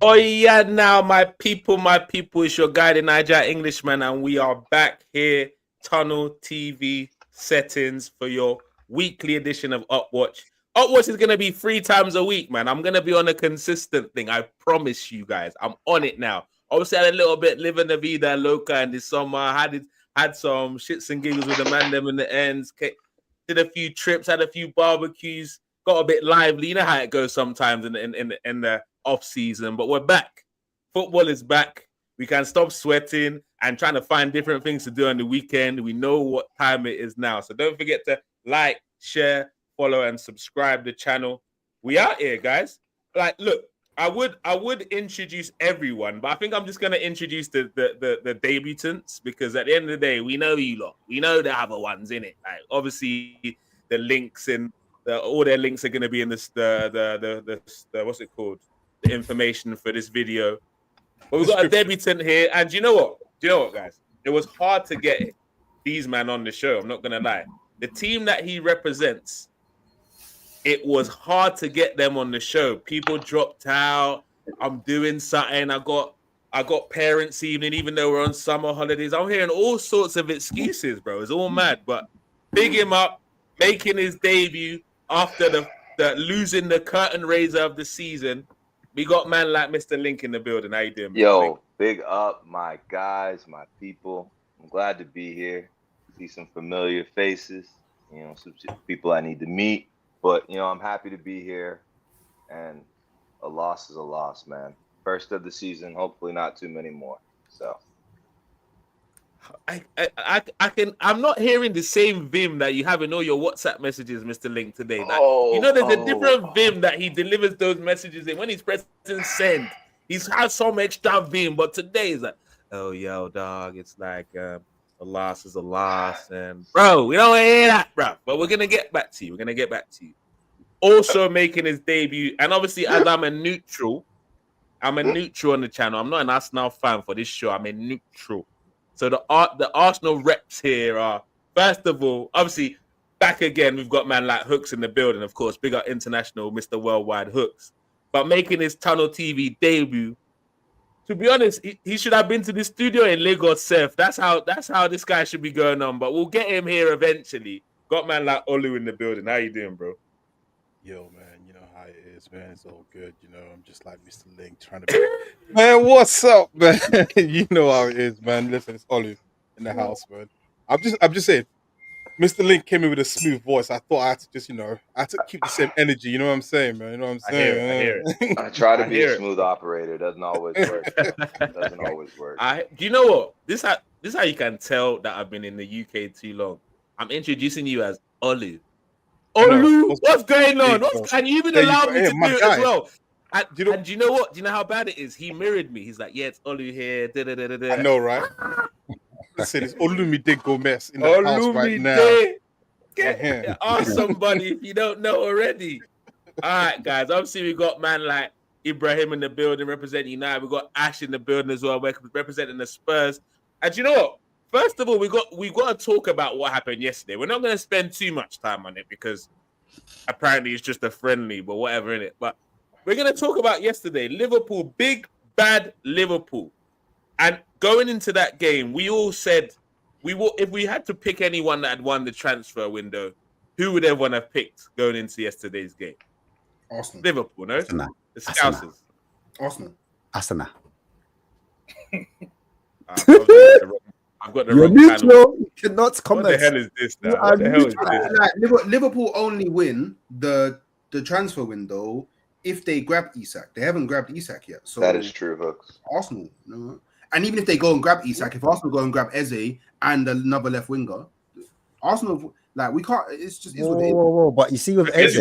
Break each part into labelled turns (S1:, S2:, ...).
S1: Oh yeah, now my people, it's your guy, the Niger Englishman, and we are back here, Tunnel TV settings for your weekly edition of Upwatch. Upwatch is gonna be 3 times a week, man. I'm gonna be on a consistent thing. I promise you guys. I'm on it now. Obviously, I had a little bit living the vida loca in this summer. I had some shits and giggles with the man them in the ends. Did a few trips, had a few barbecues, got a bit lively. You know how it goes sometimes in the off season, but we're back. Football is back. We can stop sweating and trying to find different things to do on the weekend. We know what time it is now. So don't forget to like, share, follow, and subscribe the channel. We out here, guys. Like, look, I would introduce everyone, but I think I'm just gonna introduce the debutants because at the end of the day, we know you lot. We know the other ones in it. Like obviously the links in all their links are gonna be in this the what's it called? The information for this video. But we've got a debutant here, and do you know what, guys? It was hard to get these men on the show. I'm not gonna lie. The team that he represents, it was hard to get them on the show. People dropped out. I'm doing something. I got parents' evening, even though we're on summer holidays. I'm hearing all sorts of excuses, bro. It's all mad. But big him up, making his debut after the losing the curtain raiser of the season. We got man like Mr. Link in the building. How you doing, Mr.
S2: Yo,
S1: Link?
S2: big up, my guys, my people. I'm glad to be here. See some familiar faces. You know, some people I need to meet. But, you know, I'm happy to be here. And a loss is a loss, man. First of the season, hopefully not too many more. So
S1: I'm not hearing the same vim that you have in all your WhatsApp messages, Mr. Link, today. Like, you know, there's a different vim that he delivers those messages in. When he's pressing send, he's had some extra vim, but today is like, oh yo, dog, it's like a loss is a loss. And bro, we don't hear that, bro. But we're gonna get back to you. Also making his debut, and obviously, as I'm a neutral on the channel. I'm not an Arsenal fan for this show. I'm a neutral. So the Arsenal reps here are, first of all, obviously, back again, we've got man like Hooks in the building, of course, big up international Mr. Worldwide Hooks. But making his Tunnel TV debut, to be honest, he should have been to the studio in Lagos, Seth. That's how this guy should be going on. But we'll get him here eventually. Got man like Olu in the building. How you doing, bro?
S3: Yo, man, you know how it is, man. It's all good. You know, I'm just like Mr. Link trying to be... Man, what's up, man? You know how it is, man. Listen, it's Olu in the house, man. I'm just saying, Mr. Link came in with a smooth voice. I thought I had to just, I had to keep the same energy. You know what I'm saying, man? You know what I'm saying?
S1: I hear it.
S2: I try to be a smooth operator. It doesn't always work.
S1: Do you know what? This how you can tell that I've been in the UK too long. I'm introducing you as Olu. Olu, what's going on? And you even allowed me to do it as well. And do you know what? Do you know how bad it is? He mirrored me. He's like, yeah, it's Olu here. Da, da, da, da, da.
S3: I know, right? Listen, it's Olumide Gomez in the house right now.
S1: Ask somebody if you don't know already. All right, guys. Obviously, we got man like Ibrahim in the building representing United. We got Ash in the building as well, representing the Spurs. And do you know what? First of all, we got to talk about what happened yesterday. We're not going to spend too much time on it because apparently it's just a friendly, but whatever in it. But we're going to talk about yesterday. Liverpool, big bad Liverpool. And going into that game, we all said if we had to pick anyone that had won the transfer window, who would everyone have picked going into yesterday's game?
S4: Arsenal.
S1: Liverpool, no?
S4: Arsenal.
S1: The Scousers.
S4: Arsenal.
S5: Arsenal.
S1: I've got the wrong channel.
S5: You cannot comment.
S1: What the hell is this now? What the hell is this?
S4: Like, Liverpool only win the transfer window if they grab Isak. They haven't grabbed Isak yet. So
S2: that is true, Hooks.
S4: Arsenal. And even if they go and grab Isak, if Arsenal go and grab Eze and another left winger, Arsenal, like, we can't. It's just what it is.
S5: Whoa. But you see with Eze,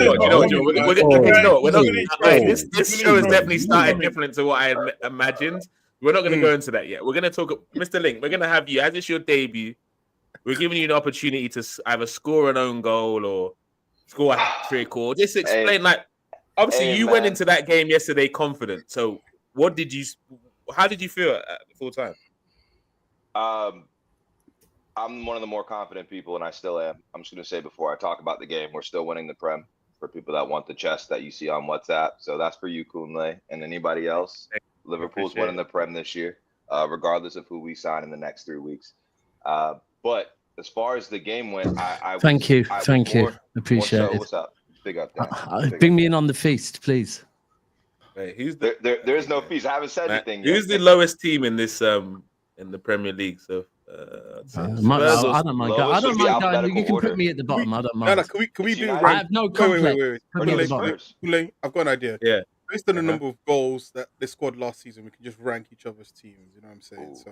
S1: this show is definitely starting different to what I imagined. We're not going to go into that yet. We're going to talk, Mr. Link. We're going to have you, as it's your debut, we're giving you an opportunity to either score an own goal or score a hat-trick, or just explain. Obviously, you went into that game yesterday confident. So, how did you feel at the full time?
S2: I'm one of the more confident people, and I still am. I'm just going to say before I talk about the game, we're still winning the Prem for people that want the chest that you see on WhatsApp. So that's for you, Kunle, and anybody else. Liverpool's
S1: Appreciate
S2: winning the Prem this year, regardless of who we sign in the next 3 weeks. But as far as the game went,
S6: Thank you. Appreciate
S2: so,
S6: it.
S2: what's up? Big up, Dan.
S6: Bring me in on the feast, please.
S1: Wait, who's the
S2: There is no fees. I haven't said anything yet.
S1: who's the lowest team in this in the Premier League? So I'd say Spurs or
S6: I don't mind.
S2: lowest
S6: I don't
S2: would be
S6: mind going.
S2: alphabetical
S6: You can
S2: order.
S6: put me at the bottom. I don't
S3: No,
S6: mind.
S3: can we
S2: It's
S3: do
S2: United.
S6: I have no complex.
S3: Wait.
S6: Put me at the
S2: Against
S6: bottom.
S2: Spurs.
S3: I've got an idea.
S1: Yeah.
S3: Based on the
S1: Uh-huh.
S3: number of goals that they scored last season, we can just rank each other's teams. You know what I'm saying?
S2: Ooh.
S3: So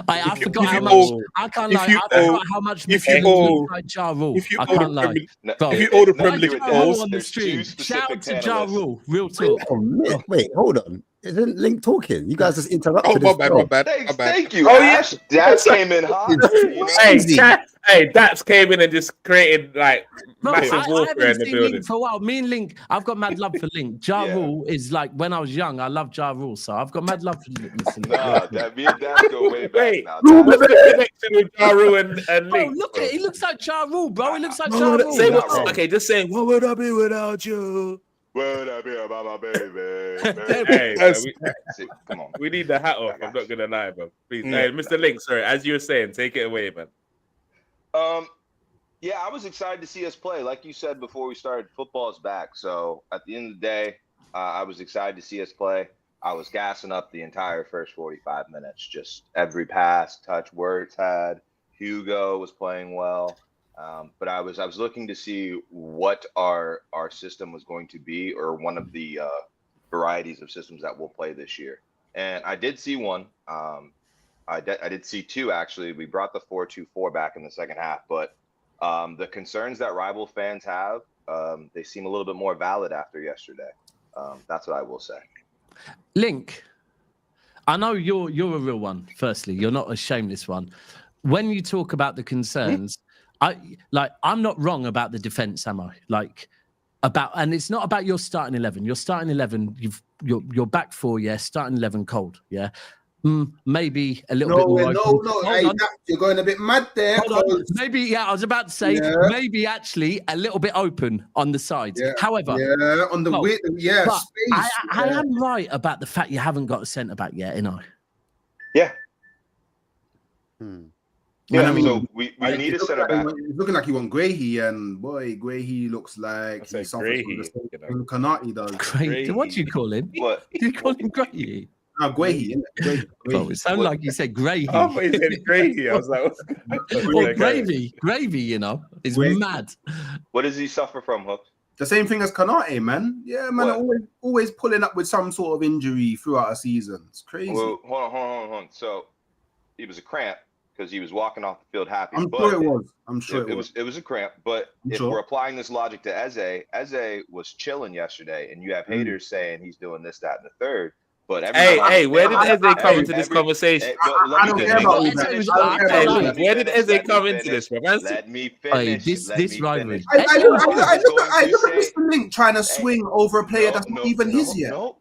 S6: I forgot
S3: if
S6: how
S3: you
S6: much.
S3: owe-
S6: I can't
S3: if
S6: lie.
S3: you
S6: I
S3: owe-
S6: forgot how much
S3: if you
S6: Mr.
S3: owe-
S6: looks like Ja Rule.
S3: if you
S6: I
S3: owe the
S6: can't lie.
S3: Premier-
S2: No,
S6: Bro,
S3: if you owe the
S2: no,
S3: Premier
S2: you-
S3: League
S6: Ja
S3: goals,
S6: Rule on the
S2: there's two
S6: stream. Shout out to
S2: specific
S6: Ja
S2: panelists.
S6: Rule. Real talk.
S5: Oh, man. Wait, hold on. Isn't Link talking? You guys just interrupted.
S3: my
S5: his
S3: bad,
S5: flow.
S3: my bad.
S2: Thank you,
S1: Oh, yeah.
S2: Ash. Dash came in hot. You know?
S1: Hey, Daps came in and just created like
S6: No,
S1: massive
S6: I
S1: warfare in
S6: haven't
S1: the
S6: seen
S1: building.
S6: Link for a while. Me and Link, I've got mad love for Link. Ja
S2: Yeah.
S6: Rule is like when I was young, I loved Ja Rule, so I've got mad love for Link. Mr. Link.
S2: Nah, me and Dash go way back
S1: Wait,
S2: now.
S1: what's the connection with Jaru and
S6: Bro,
S1: Link?
S6: look at he looks like Ja Rule, bro. He looks like
S1: What
S6: Ja
S1: would I-
S6: Rule.
S1: say
S2: Not
S1: what-
S2: wrong.
S1: okay, just saying, what would I be without you?
S2: What I be about my baby?
S1: Hey,
S3: Yes.
S2: Come on.
S1: we need the hat off. I'm not gonna lie, bro. Please, hey, Mr. Link, sorry, as you were saying, take it away, man.
S2: Yeah, I was excited to see us play. Like you said before we started, football's back. So at the end of the day, I was excited to see us play. I was gassing up the entire first 45 minutes. Just every pass, touch, words had. Hugo was playing well. But I was looking to see what our system was going to be, or one of the varieties of systems that we'll play this year. And I did see one. I did see two, actually. We brought the 4-2-4 back in the second half, but the concerns that rival fans have, they seem a little bit more valid after yesterday. That's what I will say.
S6: Link, I know you're a real one. Firstly, you're not a shameless one. When you talk about the concerns, I'm not wrong about the defense, am I? And it's not about your starting 11. Your starting 11, you're back four, yeah. Starting 11 cold, yeah. Maybe a little bit more.
S4: No.
S6: Hold
S4: Hey,
S6: on.
S4: you're going a bit mad there.
S6: Hold on.
S4: cause-
S6: Maybe, yeah, I was about to say,
S4: Yeah.
S6: maybe actually a little bit open on the sides.
S4: Yeah,
S6: However,
S4: yeah, on the
S6: well,
S4: width, yeah,
S6: but
S4: space.
S6: I
S4: yeah.
S6: am right about the fact you haven't got a centre back yet, you know.
S2: Yeah.
S5: Hmm.
S2: Yeah,
S4: I mean,
S2: so we need a center back.
S4: It's looking like you want Grahy, and boy, Grahy looks like
S1: I say
S4: he suffers from the
S1: Grahy,
S4: same
S1: you know.
S4: thing Kanati does.
S6: Great. What do you call him?
S2: What?
S6: You call him Grey?
S4: No, Grahy, Grahy.
S6: Well, it sounded like you said Grey.
S1: Oh, but he said gravy. I was like, what's
S6: Or gravy. Gravy, you know, is
S4: Gravy.
S6: mad.
S2: What does he suffer from, Hook?
S4: The same thing as Kanate, man. Yeah, man,
S2: What?
S4: always pulling up with some sort of injury throughout a season. It's crazy.
S2: Well, hold on. So it was a cramp because he was walking off the field happy.
S4: I'm
S2: but
S4: sure it was. I'm sure
S2: it was a cramp. But
S4: I'm
S2: if
S4: sure.
S2: we're applying this logic to Eze was chilling yesterday, and you have haters saying he's doing this, that, and the third. But
S1: Hey, where did Eze come into this
S2: every-
S1: conversation?
S2: Hey, but let
S4: I
S2: me
S4: don't
S2: finish.
S4: care about
S2: Let me
S4: all that.
S2: finish.
S4: I don't care
S1: Hey,
S4: about all
S1: Luke,
S4: that.
S1: where did Eze
S2: Let me
S1: come into
S2: finish.
S1: this, man?
S2: Let me
S6: Hey,
S2: finish.
S6: this
S2: Let me
S6: rivalry.
S2: finish.
S4: I look at
S2: Going to
S4: Mr. Link trying to swing over a player that's not even his yet.
S2: No.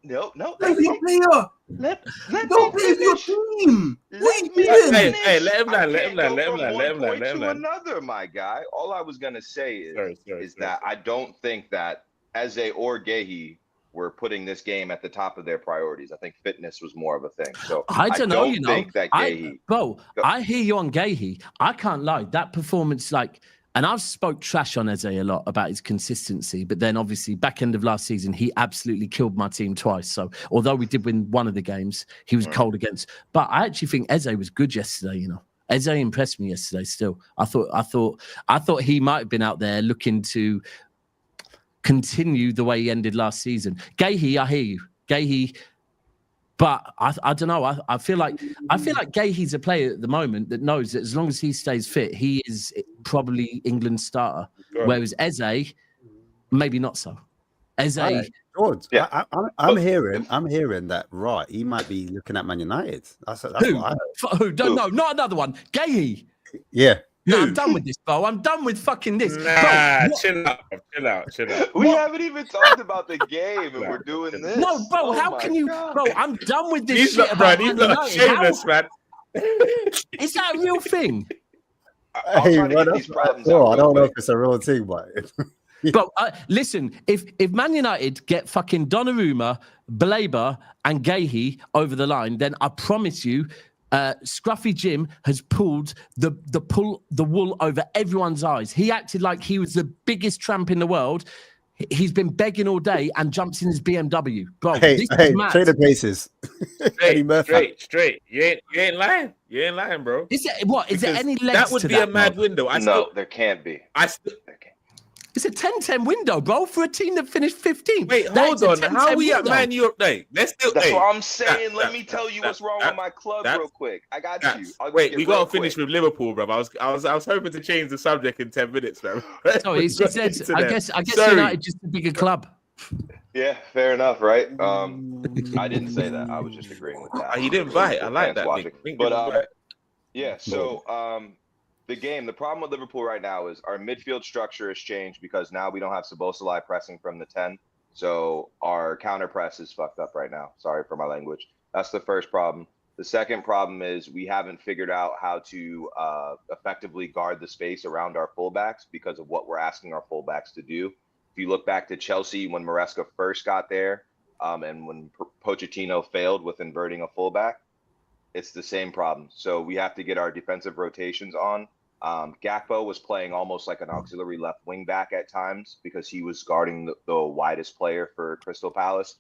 S4: Play for your player.
S2: Let
S4: Don't
S2: me
S4: play for your
S2: finish.
S4: team. What are you
S2: Let me
S4: doing?
S1: Hey,
S2: finish.
S1: hey, let him
S2: I
S1: land, let
S2: can't
S1: him land,
S2: go
S1: let him
S2: from
S1: land, let him
S2: one
S1: land, let him
S2: point
S1: land.
S2: to another, my guy. All I was gonna say is
S1: Sorry,
S2: that I don't think that Eze or Gehi were putting this game at the top of their priorities. I think fitness was more of a thing. So
S6: I don't know, you know.
S2: think that Gehi.
S6: I hear you on Gehi. I can't lie. That performance, and I've spoke trash on Eze a lot about his consistency, but then obviously back end of last season, he absolutely killed my team twice. So although we did win one of the games, he was cold against. But I actually think Eze was good yesterday, you know. Eze impressed me yesterday still. I thought he might have been out there looking to continue the way he ended last season. Gehi, I hear you. Gehi, but I don't know. I feel like Gehi's a player at the moment that knows that as long as he stays fit, he is probably England's starter.
S1: Sure.
S6: Whereas Eze, maybe not so. Eze,
S5: Right. George,
S2: Yeah.
S5: I'm hearing that right. He might be looking at Man United. That's
S6: who?
S5: what I heard.
S6: Who? No, not another one. Gehi.
S5: Yeah.
S6: No, I'm done with this, bro. I'm done with fucking this.
S1: Nah,
S6: Bro,
S1: chill out.
S2: We haven't even talked about the game, and we're doing this.
S6: no, bro,
S2: Oh
S6: how
S2: my
S6: can you,
S2: God.
S6: bro? I'm done with this
S1: He's
S6: shit
S1: not,
S6: about
S1: bro. He's
S6: Man
S1: not
S6: United.
S1: shameless, man.
S6: Is that a real thing?
S2: I'll
S5: Hey,
S2: try to
S5: bro,
S2: get
S5: that's
S2: these
S5: what I
S2: problems
S5: thought.
S2: out
S5: I don't know
S2: real
S5: if it's a real thing, but
S6: Bro, listen, if Man United get fucking Donnarumma, Baleba, and Gahey over the line, then I promise you, Scruffy Jim has pulled the wool over everyone's eyes. He acted like he was the biggest tramp in the world. He's been begging all day and jumps in his BMW. Bro, this is mad.
S5: Trader Places.
S1: Straight. You ain't lying. You ain't lying, bro.
S6: Is there any legs
S1: that would
S6: to
S1: be
S6: that,
S1: a mad
S6: bro?
S1: window.
S2: There can't be.
S6: It's a 10-10 window, bro, for a team that finished 15th.
S1: Wait, hold on. How are we at Man Europe Day? Let's still.
S2: That's what I'm saying. Let me tell you what's wrong with my club real quick. I got you.
S1: Wait, we gotta finish with Liverpool, bro. I was hoping to change the subject in 10 minutes, man.
S6: So it's just I guess United just a bigger club.
S2: Yeah, fair enough, right? I didn't say that. I was just agreeing with that.
S1: He didn't bite. I like that.
S2: But yeah. So the problem with Liverpool right now is our midfield structure has changed because now we don't have Szoboszlai pressing from the 10. So our counter press is fucked up right now. Sorry for my language. That's the first problem. The second problem is we haven't figured out how to effectively guard the space around our fullbacks because of what we're asking our fullbacks to do. If you look back to Chelsea when Maresca first got there and when Pochettino failed with inverting a fullback, it's the same problem. So we have to get our defensive rotations on. Gakpo was playing almost like an auxiliary left wing back at times because he was guarding the widest player for Crystal Palace.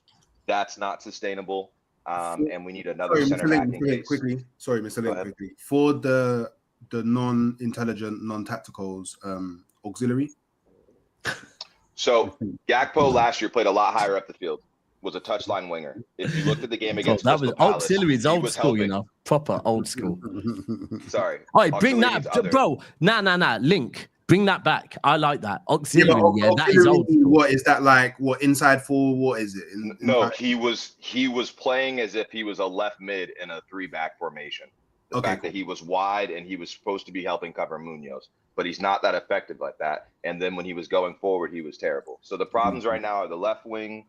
S2: That's not sustainable. And we need another center back in case.
S4: Quickly. Sorry, Mr. Link, quickly. For the non-intelligent, non-tacticals, auxiliary.
S2: So Gakpo last year played a lot higher up the field. Was a touchline winger. If you looked at the game against
S6: that was
S2: Crystal
S6: auxiliaries,
S2: Palace,
S6: old school, you know, proper old school.
S2: Sorry.
S6: All right, bring that, bro. Nah. Link, bring that back. I like that auxiliary. That is old school.
S4: What is that like? What inside forward? What is it?
S2: No, he was playing as if he was a left mid in a 3-back formation. The fact that he was wide and he was supposed to be helping cover Munoz, but he's not that effective like that. And then when he was going forward, he was terrible. So the problems right now are the left wing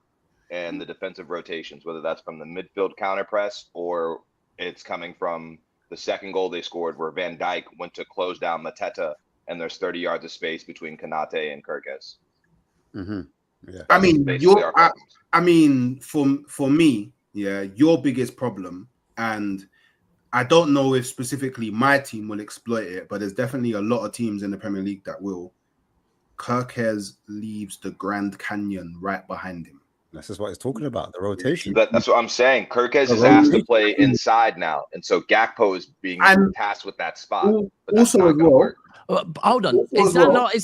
S2: and the defensive rotations, whether that's from the midfield counter press or it's coming from the second goal they scored where Van Dijk went to close down Mateta and there's 30 yards of space between Konate and Kerkez.
S5: Mm-hmm. Yeah.
S4: I mean, for me, your biggest problem, and I don't know if specifically my team will exploit it, but there's definitely a lot of teams in the Premier League that will. Kerkez leaves the Grand Canyon right behind him.
S5: This is what he's talking about, the rotation.
S2: That's what I'm saying. Kerkez is asked to play inside now, and so Gakpo is being tasked with that spot.
S4: Also as well.
S6: Hold on. Is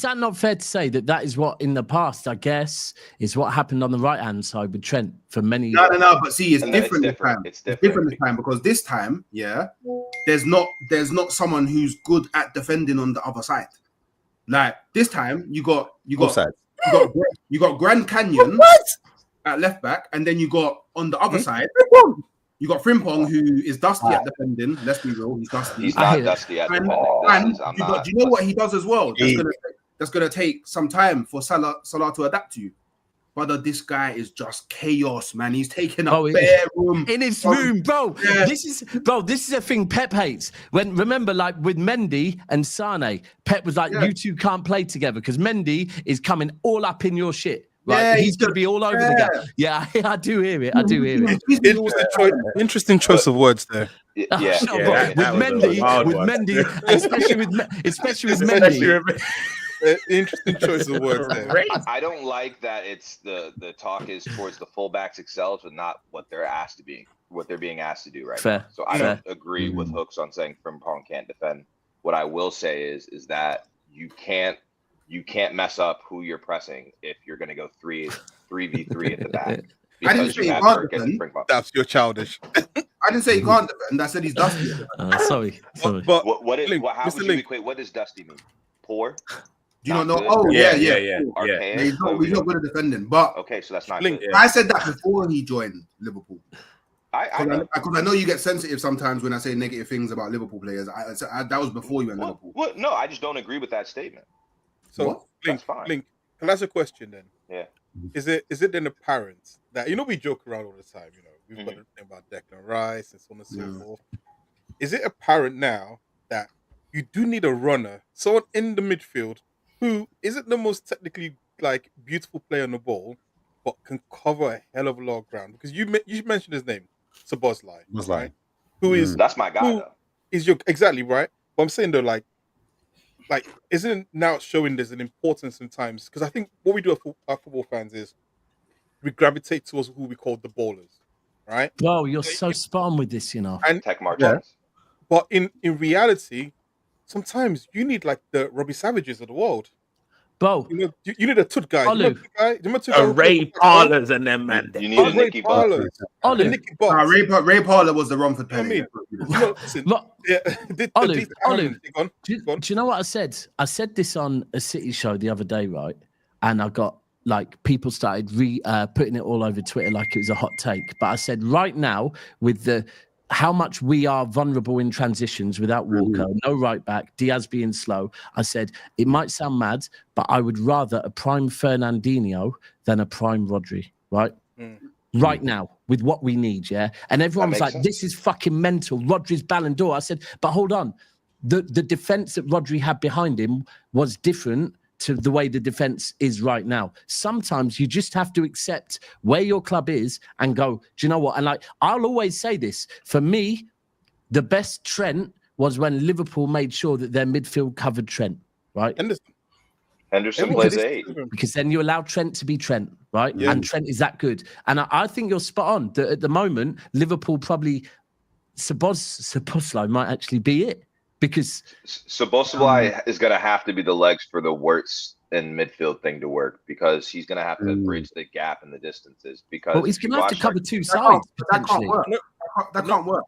S6: that not fair to say that is what in the past, I guess, is what happened on the right-hand side with Trent for many years?
S4: No, but see, it's different this time. It's different this time because this time, there's not someone who's good at defending on the other side. Like this time, you got Grand Canyon at left back, and then you got on the other side. You got Frimpong, who is dusty at defending. Let's be real, he's dusty.
S2: He's not dusty at defending.
S4: Do you know what he does as well? That's gonna take some time for Salah to adapt to. Brother, this guy is just chaos, man. He's taking up bare room
S6: in his room, bro. Yeah. This is a thing Pep hates. Remember, like with Mendy and Sane, Pep was like, you two can't play together because Mendy is coming all up in your shit. Right? Yeah, he's going to be all over the gap. Yeah, I do hear it.
S3: Interesting choice of words there.
S6: With Mendy, especially with Mendy.
S3: Interesting choice of words there.
S2: I don't like that it's the talk is towards the fullbacks themselves and not what they're being asked to do right now. So I don't agree with Hooks on saying Frimpong can't defend. What I will say is that you can't mess up who you're pressing if you're going to go 3v3 at the back.
S4: I didn't say he can't defend.
S3: That's you're childish.
S4: I didn't say he can't defend. I said he's dusty.
S6: Sorry.
S2: How would you equate? What does dusty mean? Poor?
S4: Do you not know? Oh, yeah. He's not good at defending. But
S2: okay, so that's not good.
S4: I said that before he joined Liverpool. Because I know you get sensitive sometimes when I say negative things about Liverpool players. That was before you went Liverpool.
S2: No, I just don't agree with that statement.
S3: So, Link, can I ask a question then?
S2: Yeah.
S3: Is it then apparent that, we joke around all the time, we've got to think about Declan Rice and so on and so forth. Is it apparent now that you do need a runner, someone in the midfield who isn't the most technically like beautiful play on the ball, but can cover a hell of a lot of ground. Because you mentioned his name, Szoboszlai,
S5: Was
S3: right?
S5: like,
S3: Who is
S2: That's my guy,
S3: who
S2: though.
S3: is your exactly right? But I'm saying though, like isn't it now showing there's an importance sometimes? Because I think what we do as our football fans is we gravitate towards who we call the ballers, right?
S6: Bro, you're so spot on with this, you know.
S3: And
S2: Tech
S5: yeah,
S2: Martinez.
S3: but in reality, sometimes you need like the Robbie Savages of the world.
S6: Bro,
S3: You know, you need a Tut guy. Do you
S6: Olu.
S3: remember Tut guy? Do you remember Tut guy who played
S1: Ray
S3: for Blackburn?
S1: Parlors and them man.
S2: You
S1: them.
S2: need a
S3: Ray
S2: Nicky Butt.
S3: Parlors, the
S6: Olu.
S3: Nicky Butts.
S4: Ray Parler was the Romford
S3: You know what I
S4: penny.
S3: mean? You know, listen,
S6: Look,
S3: yeah, the
S6: Olu,
S3: these
S6: Olu.
S3: talents, go on,
S6: Do
S3: go on.
S6: you know what I said? I said this on a City show the other day, right? And I got like people started putting it all over Twitter like it was a hot take. But I said right now, with how much we are vulnerable in transitions without Walker, no right back, Diaz being slow, I said it might sound mad, but I would rather a prime Fernandinho than a prime Rodri, right? Right now, with what we need, yeah. And everyone was
S2: makes
S6: like,
S2: sense.
S6: "This is fucking mental." Rodri's Ballon d'Or. I said, "But hold on, the defense that Rodri had behind him was different to the way the defense is right now. Sometimes you just have to accept where your club is and go, do you know what?" And like, I'll always say this, for me, the best Trent was when Liverpool made sure that their midfield covered Trent, right?
S2: Henderson
S3: Everyone
S2: plays
S3: said
S2: 8.
S6: Because then you allow Trent to be Trent, right?
S3: Yeah.
S6: And Trent is that good. And I think you're spot on. That at the moment, Liverpool probably Szoboszlai might actually be it. Because
S2: Szoboszlai is going to have to be the legs for the Wirtz and midfield thing to work, because he's going to have to bridge the gap and the distances. Because
S6: well, he's
S2: if you
S6: going to have to
S2: watch
S6: cover
S2: our-
S6: two
S4: That
S6: sides
S4: can't
S6: potentially.
S4: work. That can't work.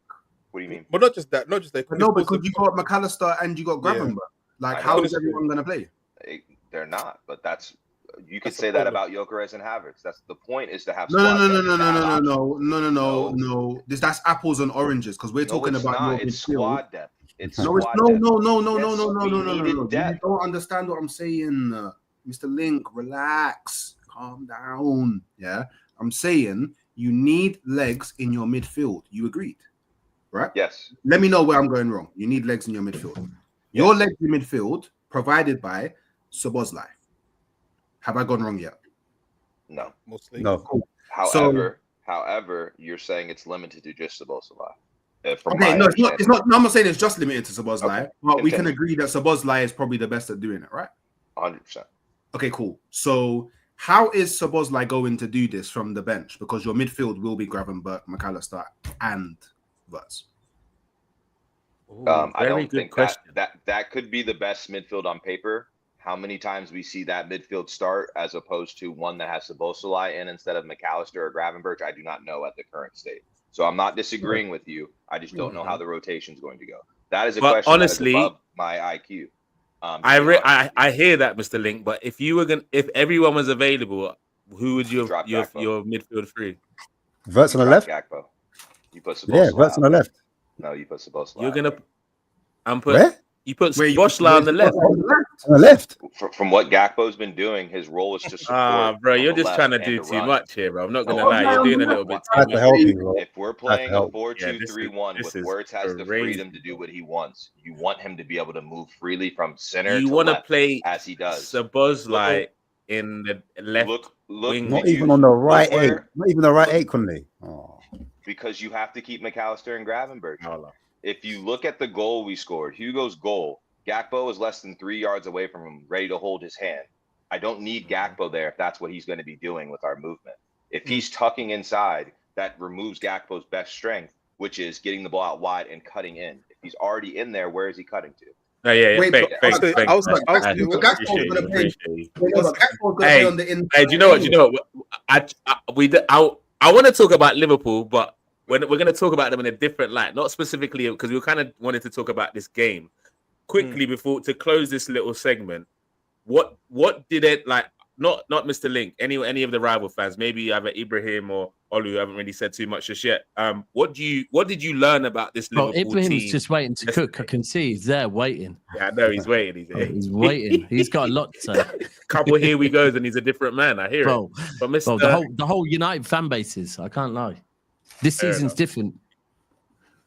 S2: What do you mean?
S3: But not just that.
S4: But no, because you got McAllister and you got Gravenberch. Like,
S2: I
S4: how
S2: know.
S4: is everyone going to play?
S2: They're not, but you could
S3: That's the
S2: say that
S3: problem.
S2: about Gyökeres and Havertz. That's the point, is to have
S4: No.
S2: squad depth, to have options.
S4: No. That's apples and oranges, because we're
S2: No,
S4: talking
S2: it's
S4: about
S2: not.
S4: your
S2: It's
S4: midfield.
S2: squad depth. It's
S4: No, it's
S2: squad
S4: no.
S2: depth. Yes, we needed
S4: You
S2: depth.
S4: don't understand what I'm saying, Mr. Link. Relax, calm down. Yeah, I'm saying you need legs in your midfield. You agreed, right?
S2: Yes.
S4: Let me know where I'm going wrong. You need legs in your midfield. Your legs in midfield provided by Szoboszlai. Have I gone wrong yet?
S2: No.
S3: Mostly.
S5: no.
S2: However, you're saying it's limited to just Szoboszlai.
S4: Okay, no, it's not. No, I'm not saying it's just limited to Szoboszlai,
S2: Okay,
S4: but we can
S2: continue.
S4: agree that Szoboszlai is probably the best at doing it, right?
S2: 100%.
S4: Okay, cool. So how is Szoboszlai going to do this from the bench? Because your midfield will be Gravenberch, McAllister, and Wirtz.
S2: I don't think that could be the best midfield on paper. How many times we see that midfield start as opposed to one that has Szoboszlai in instead of McAllister or Gravenberch, I do not know at the current state. So I'm not disagreeing with you. I just don't know how the rotation is going to go. That is a
S1: But
S2: question
S1: honestly,
S2: that is above my IQ.
S1: I hear that, Mr. Link. But if everyone was available, who would your
S2: Drop
S1: your
S2: Gakpo.
S1: midfield three?
S5: Verts on the left.
S2: Gakpo. You put
S5: Yeah,
S2: Szoboszlai
S5: Verts on the
S2: out there.
S5: left.
S2: No, you put Szoboszlai.
S1: You're gonna.
S5: Where?
S1: You put
S4: Where you-
S1: Szoboszlai on the left.
S5: On the left.
S2: From what Gakpo's been doing, his role is to support.
S1: Bro,
S2: from
S1: you're
S2: the
S1: just
S2: left
S1: trying to
S2: and
S1: do
S2: to
S1: too
S2: run.
S1: much here, bro. I'm not gonna
S2: No,
S1: lie, you're doing a little bit
S5: I
S1: too
S5: have to
S1: much.
S5: help you, bro.
S2: If we're playing a 4-2-3-1
S1: this
S2: with
S1: is
S2: Wirtz has the
S1: crazy.
S2: freedom to do what he wants, you want him to be able to move freely from center
S1: You
S2: to
S1: want to
S2: left
S1: play
S2: as he does.
S1: Szoboszlai in the left
S2: Look,
S1: wing.
S5: Not
S2: did
S5: even
S2: you-
S5: on the right
S2: look
S5: eight.
S2: where-
S5: Not even the right eight, Conley. Oh.
S2: because you have to keep McAllister and Gravenberch.
S1: Hold on.
S2: If you look at the goal we scored, Hugo's goal, Gakpo is less than 3 yards away from him, ready to hold his hand. I don't need Gakpo there if that's what he's going to be doing with our movement. If he's tucking inside, that removes Gakpo's best strength, which is getting the ball out wide and cutting in. If he's already in there, where is he cutting to?
S1: Oh, yeah.
S4: Wait,
S1: Thanks.
S3: I was saying-
S1: I
S4: Gakpo's
S1: appreciate
S4: gonna
S1: you.
S4: play.
S1: Appreciate you.
S4: Gakpo's going to
S1: Hey,
S4: play on the inside.
S1: Hey, do you know what? I want to talk about Liverpool, but we're going to talk about them in a different light, not specifically because we kind of wanted to talk about this game quickly before to close this little segment. What did it like? Not Mr. Link, any of the rival fans, maybe either Ibrahim or Olu, who haven't really said too much just yet. What did you learn about this
S6: Well,
S1: Liverpool
S6: Ibrahim's
S1: team?
S6: just waiting to cook. I can see he's there waiting.
S1: Yeah, I know he's waiting.
S6: He's waiting. He's got a lot to say.
S1: Couple here we goes, and he's a different man. I hear
S6: Bro,
S1: it. But Mr.
S6: the whole United fan bases, I can't lie. This
S1: Fair
S6: season's
S1: enough.
S6: different.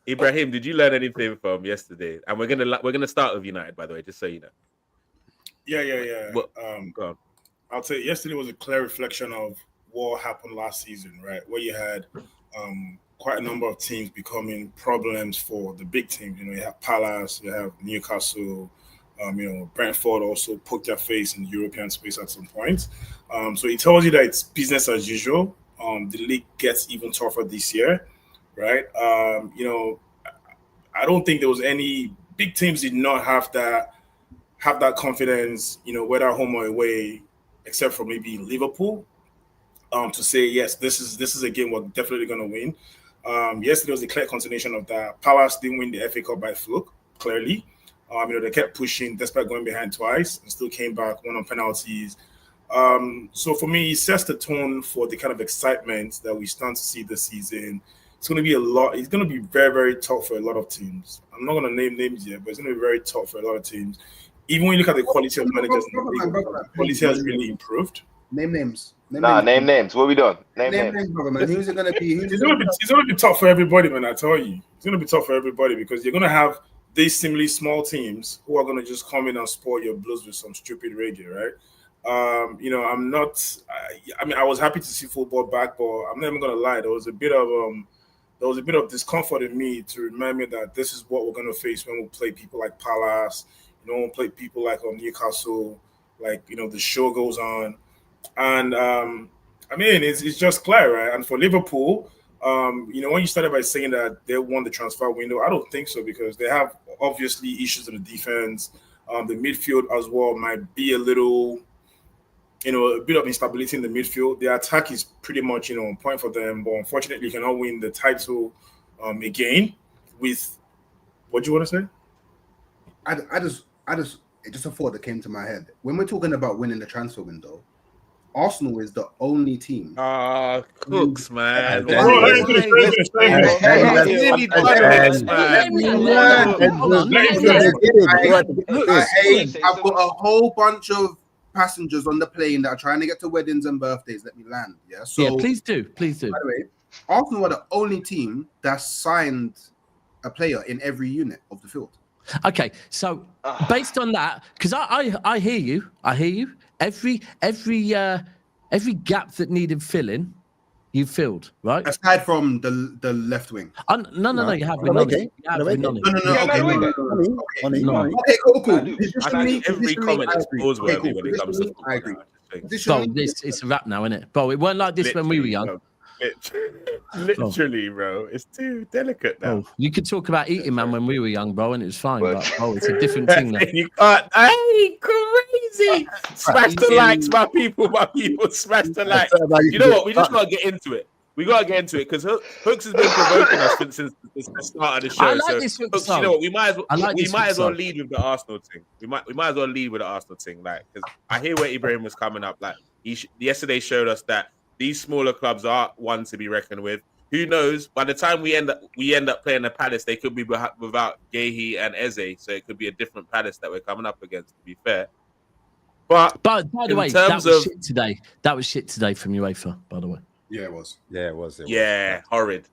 S1: Ibrahim, did you learn anything from yesterday? And we're gonna start with United, by the way, just so you know.
S7: Yeah.
S1: What-
S7: Um,
S1: Go on.
S7: I'll say yesterday was a clear reflection of what happened last season, right? Where you had quite a number of teams becoming problems for the big teams. You have Palace, you have Newcastle, Brentford also poked their face in the European space at some point. So it tells you that it's business as usual. The league gets even tougher this year, right? I don't think there was any big teams did not have that confidence, whether home or away, except for maybe Liverpool, to say yes, this is a game we're definitely going to win. Yesterday was a clear continuation of that. Palace didn't win the FA Cup by fluke, clearly. They kept pushing despite going behind twice and still came back, won on penalties. So for me, it sets the tone for the kind of excitement that we stand to see this season. It's going to be It's going to be very, very tough for a lot of teams. I'm not going to name names yet, but it's going to be very tough for a lot of teams. Even when you look at the quality of managers, the quality has really improved.
S4: Name names.
S2: Name names. What are we doing? Name
S4: names, brother, man. Who's it going to be?
S7: It's going to be tough for everybody, man. I tell you, it's going to be tough for everybody because you're going to have these seemingly small teams who are going to just come in and spoil your blues with some stupid reggae, right? I'm not. I was happy to see football back, but I'm not even going to lie. There was a bit of discomfort in me to remind me that this is what we're going to face when we play people like Palace. When we play people like Newcastle. The show goes on, and it's just clear, right? And for Liverpool, when you started by saying that they won the transfer window, I don't think so because they have obviously issues in the defense. The midfield as well might be a little, a bit of instability in the midfield. The attack is pretty much, on point for them, but unfortunately, you cannot win the title again with. What do you want to say?
S4: It's just a thought that came to my head. When we're talking about winning the transfer window, Arsenal is the only team.
S1: Cooks, man.
S4: I've got a whole bunch of passengers on the plane that are trying to get to weddings and birthdays. Let me land. Yeah. So
S6: yeah, please do.
S4: By the way, Arsenal are the only team that signed a player in every unit of the field.
S6: Okay, so based on that, because I hear you. Every gap that needed filling, you filled, right?
S4: Aside from the left wing.
S6: No, you have been on it.
S4: No. Okay, cool.
S1: I think every comment is worthy when it comes to football.
S4: I agree.
S6: Bro, it's a wrap now, isn't it? Bro, it weren't like this when we were young.
S1: Literally, bro. It's too delicate now.
S6: Oh, you could talk about eating, man, when we were young, bro, and it was fine. But it's a different thing now.
S1: You can't. Hey, crazy! Smash the likes, my people. Smash the likes. You know what? We just gotta get into it. We gotta get into it because Hooks has been provoking us since the start of the show.
S6: I like this Hooks.
S1: You know what? We might as well lead with the Arsenal thing. We might as well lead with the Arsenal thing, because I hear where Ibrahim was coming up. Yesterday showed us that these smaller clubs are one to be reckoned with. Who knows? By the time we end up playing the Palace, they could be without Gehi and Eze, so it could be a different Palace that we're coming up against. To be fair, but
S6: by the way, that was shit today. That was shit today from UEFA. By the way,
S4: yeah, it was.
S1: Yeah, horrid,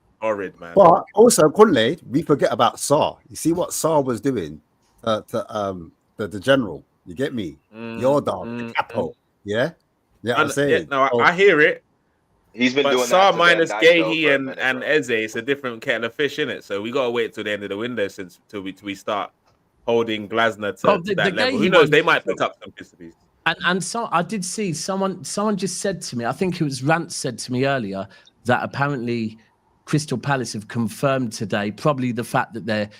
S1: man.
S5: But also, Kunle, we forget about Sarr. You see what Sarr was doing to the general. You get me? Your dog, the capo. Yeah, I'm saying.
S1: I hear it.
S2: He's been doing
S1: Sarr
S2: that
S1: minus Gehi and Eze, it's a different kettle of fish, innit? So we gotta wait till the end of the window till we start holding Glasner to that level. Who knows? They might pick up some pieces.
S6: And so I did see someone just said to me, I think it was Rance said to me earlier, that apparently Crystal Palace have confirmed today, probably the fact that they're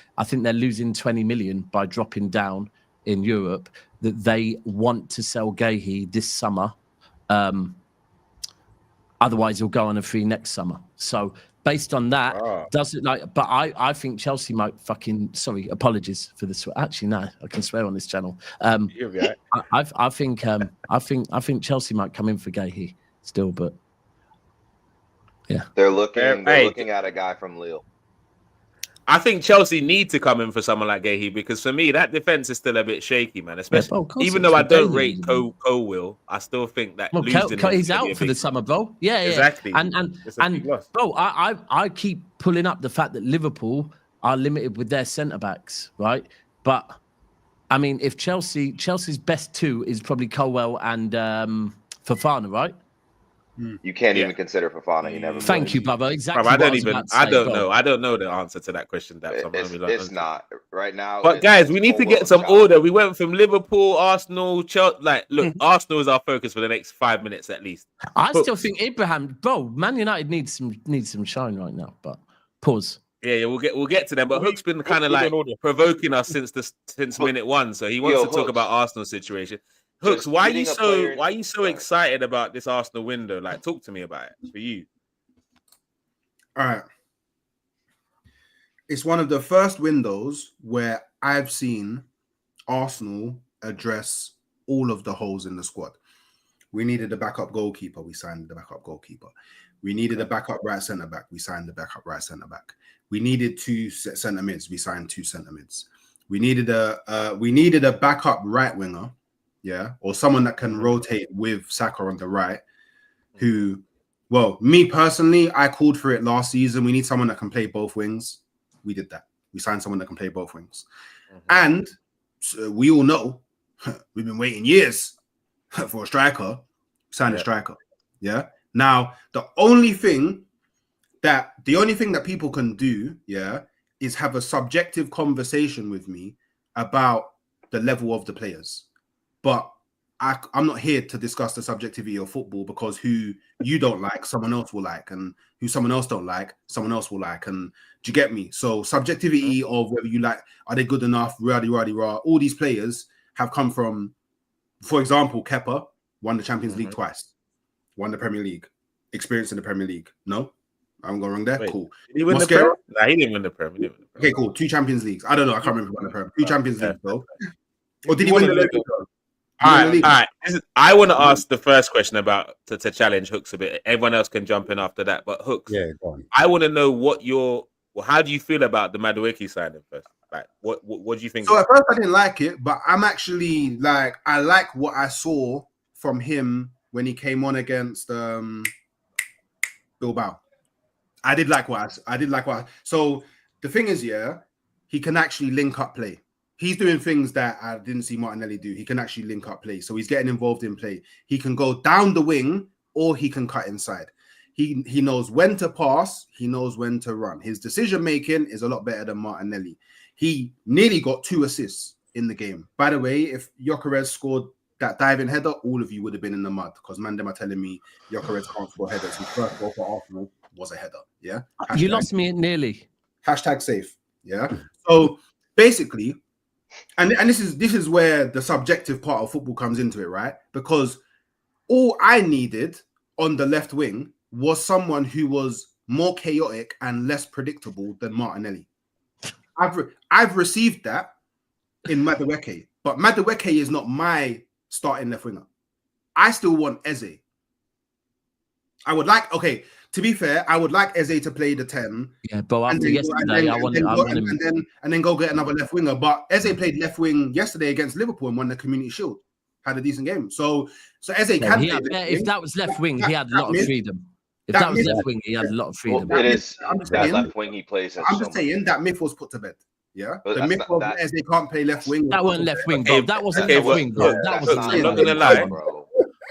S6: losing 20 million by dropping down in Europe, that they want to sell Gehi this summer. Otherwise, he'll go on a free next summer. So based on that, does it but I think Chelsea might sorry, apologies for this. Actually, no, I can swear on this channel. I think Chelsea might come in for Gehi still, but yeah.
S2: They're looking at a guy from Lille.
S1: I think Chelsea need to come in for someone like Gehi because for me that defense is still a bit shaky, man. Especially even though I don't rate Cole, I still think that
S6: he's out for the summer, bro. Yeah,
S1: exactly.
S6: And bro, I keep pulling up the fact that Liverpool are limited with their centre backs, right? But I mean, if Chelsea's best two is probably Colwell and Fofana, right?
S2: You can't even consider Fofana. He never.
S6: Thank
S2: plays.
S6: you, brother. Exactly.
S1: Bro, I
S6: what
S1: don't
S6: was
S1: even.
S6: about to
S1: I
S6: say,
S1: don't
S6: bro.
S1: know. I don't know the answer to that question. That
S2: It's not right now.
S1: But guys,
S2: it's
S1: we need to
S2: Colwell
S1: get some
S2: Chilwell.
S1: order. We went from Liverpool, Arsenal, Chelsea. Like, look, Arsenal is our focus for the next 5 minutes at least.
S6: I still think Abraham, bro. Man United needs some shine right now. But pause.
S1: Yeah, we'll get to them. But Hook's been kind of
S3: we're
S1: like
S3: doing order.
S1: provoking us since minute one, so he wants to talk
S2: Hooks,
S1: about Arsenal situation. Hooks,
S2: just
S1: why are
S2: getting
S1: you
S2: a player-
S1: why are you so excited about this Arsenal window? Like, talk to me about it for you.
S4: All right. It's one of the first windows where I've seen Arsenal address all of the holes in the squad. We needed a backup goalkeeper. We signed the backup goalkeeper. We needed a backup right centre back. We signed the backup right centre back. We needed 2 centre mids. We signed 2 centre mids. We needed a backup right winger, yeah, or someone that can rotate with Saka on the right. Who, well, me personally, I called for it last season. We need someone that can play both wings. We did that. We signed someone that can play both wings, and we all know we've been waiting years for a striker. Signed a striker. Yeah. Now the only thing that people can do, is have a subjective conversation with me about the level of the players. But I'm not here to discuss the subjectivity of football, because who you don't like, someone else will like, and who someone else don't like, someone else will like. And do you get me? So subjectivity of whether you like, are they good enough? Rah. All these players have come from, for example, Kepa won the Champions League twice, won the Premier League, experience in the Premier League. No, I'm going wrong there.
S1: Wait,
S4: cool.
S1: Did he win the
S4: Mosquera?
S1: Prem? Nah, he didn't win the Prem.
S4: Okay, cool. 2 Champions Leagues. I don't know. I can't remember who won the Prem. 2 Champions Leagues, though. Or did he win the league?
S1: All right. I want to ask the first question about to challenge Hooks a bit. Everyone else can jump in after that. But Hooks,
S5: Yeah, go on.
S1: I want to know how do you feel about the Madueke signing first? Like, what do you think?
S4: So at first I didn't like it, but I'm actually like, I like what I saw from him when he came on against Bilbao. I did like what so the thing is, he can actually link up play. He's doing things that I didn't see Martinelli do. He can actually link up play. So he's getting involved in play. He can go down the wing or he can cut inside. He knows when to pass. He knows when to run. His decision making is a lot better than Martinelli. He nearly got 2 assists in the game. By the way, if Gyökeres scored that diving header, all of you would have been in the mud, because man, them are telling me Gyökeres can't score headers. His first goal for Arsenal was a header. Yeah.
S6: You lost me at nearly.
S4: #safe. Yeah. So basically, and this is where the subjective part of football comes into it, right? Because all I needed on the left wing was someone who was more chaotic and less predictable than Martinelli. I've received that in Madueke, but Madueke is not my starting left winger. I still want Eze. To be fair, I would like Eze to play the 10.
S6: Yeah, but after yesterday, I want him.
S4: And then go get another left winger. But Eze played left wing yesterday against Liverpool and won the Community Shield. Had a decent game. So Eze can play.
S6: If that was left wing, he had a lot of freedom. If that was left wing, he had a lot of freedom.
S2: Well, it is that left wing he plays.
S4: I'm just saying that myth was put to bed. Yeah, the myth of Eze can't play left wing.
S6: That wasn't left wing, bro. That wasn't left wing, bro. That wasn't.
S1: I'm not gonna lie, bro.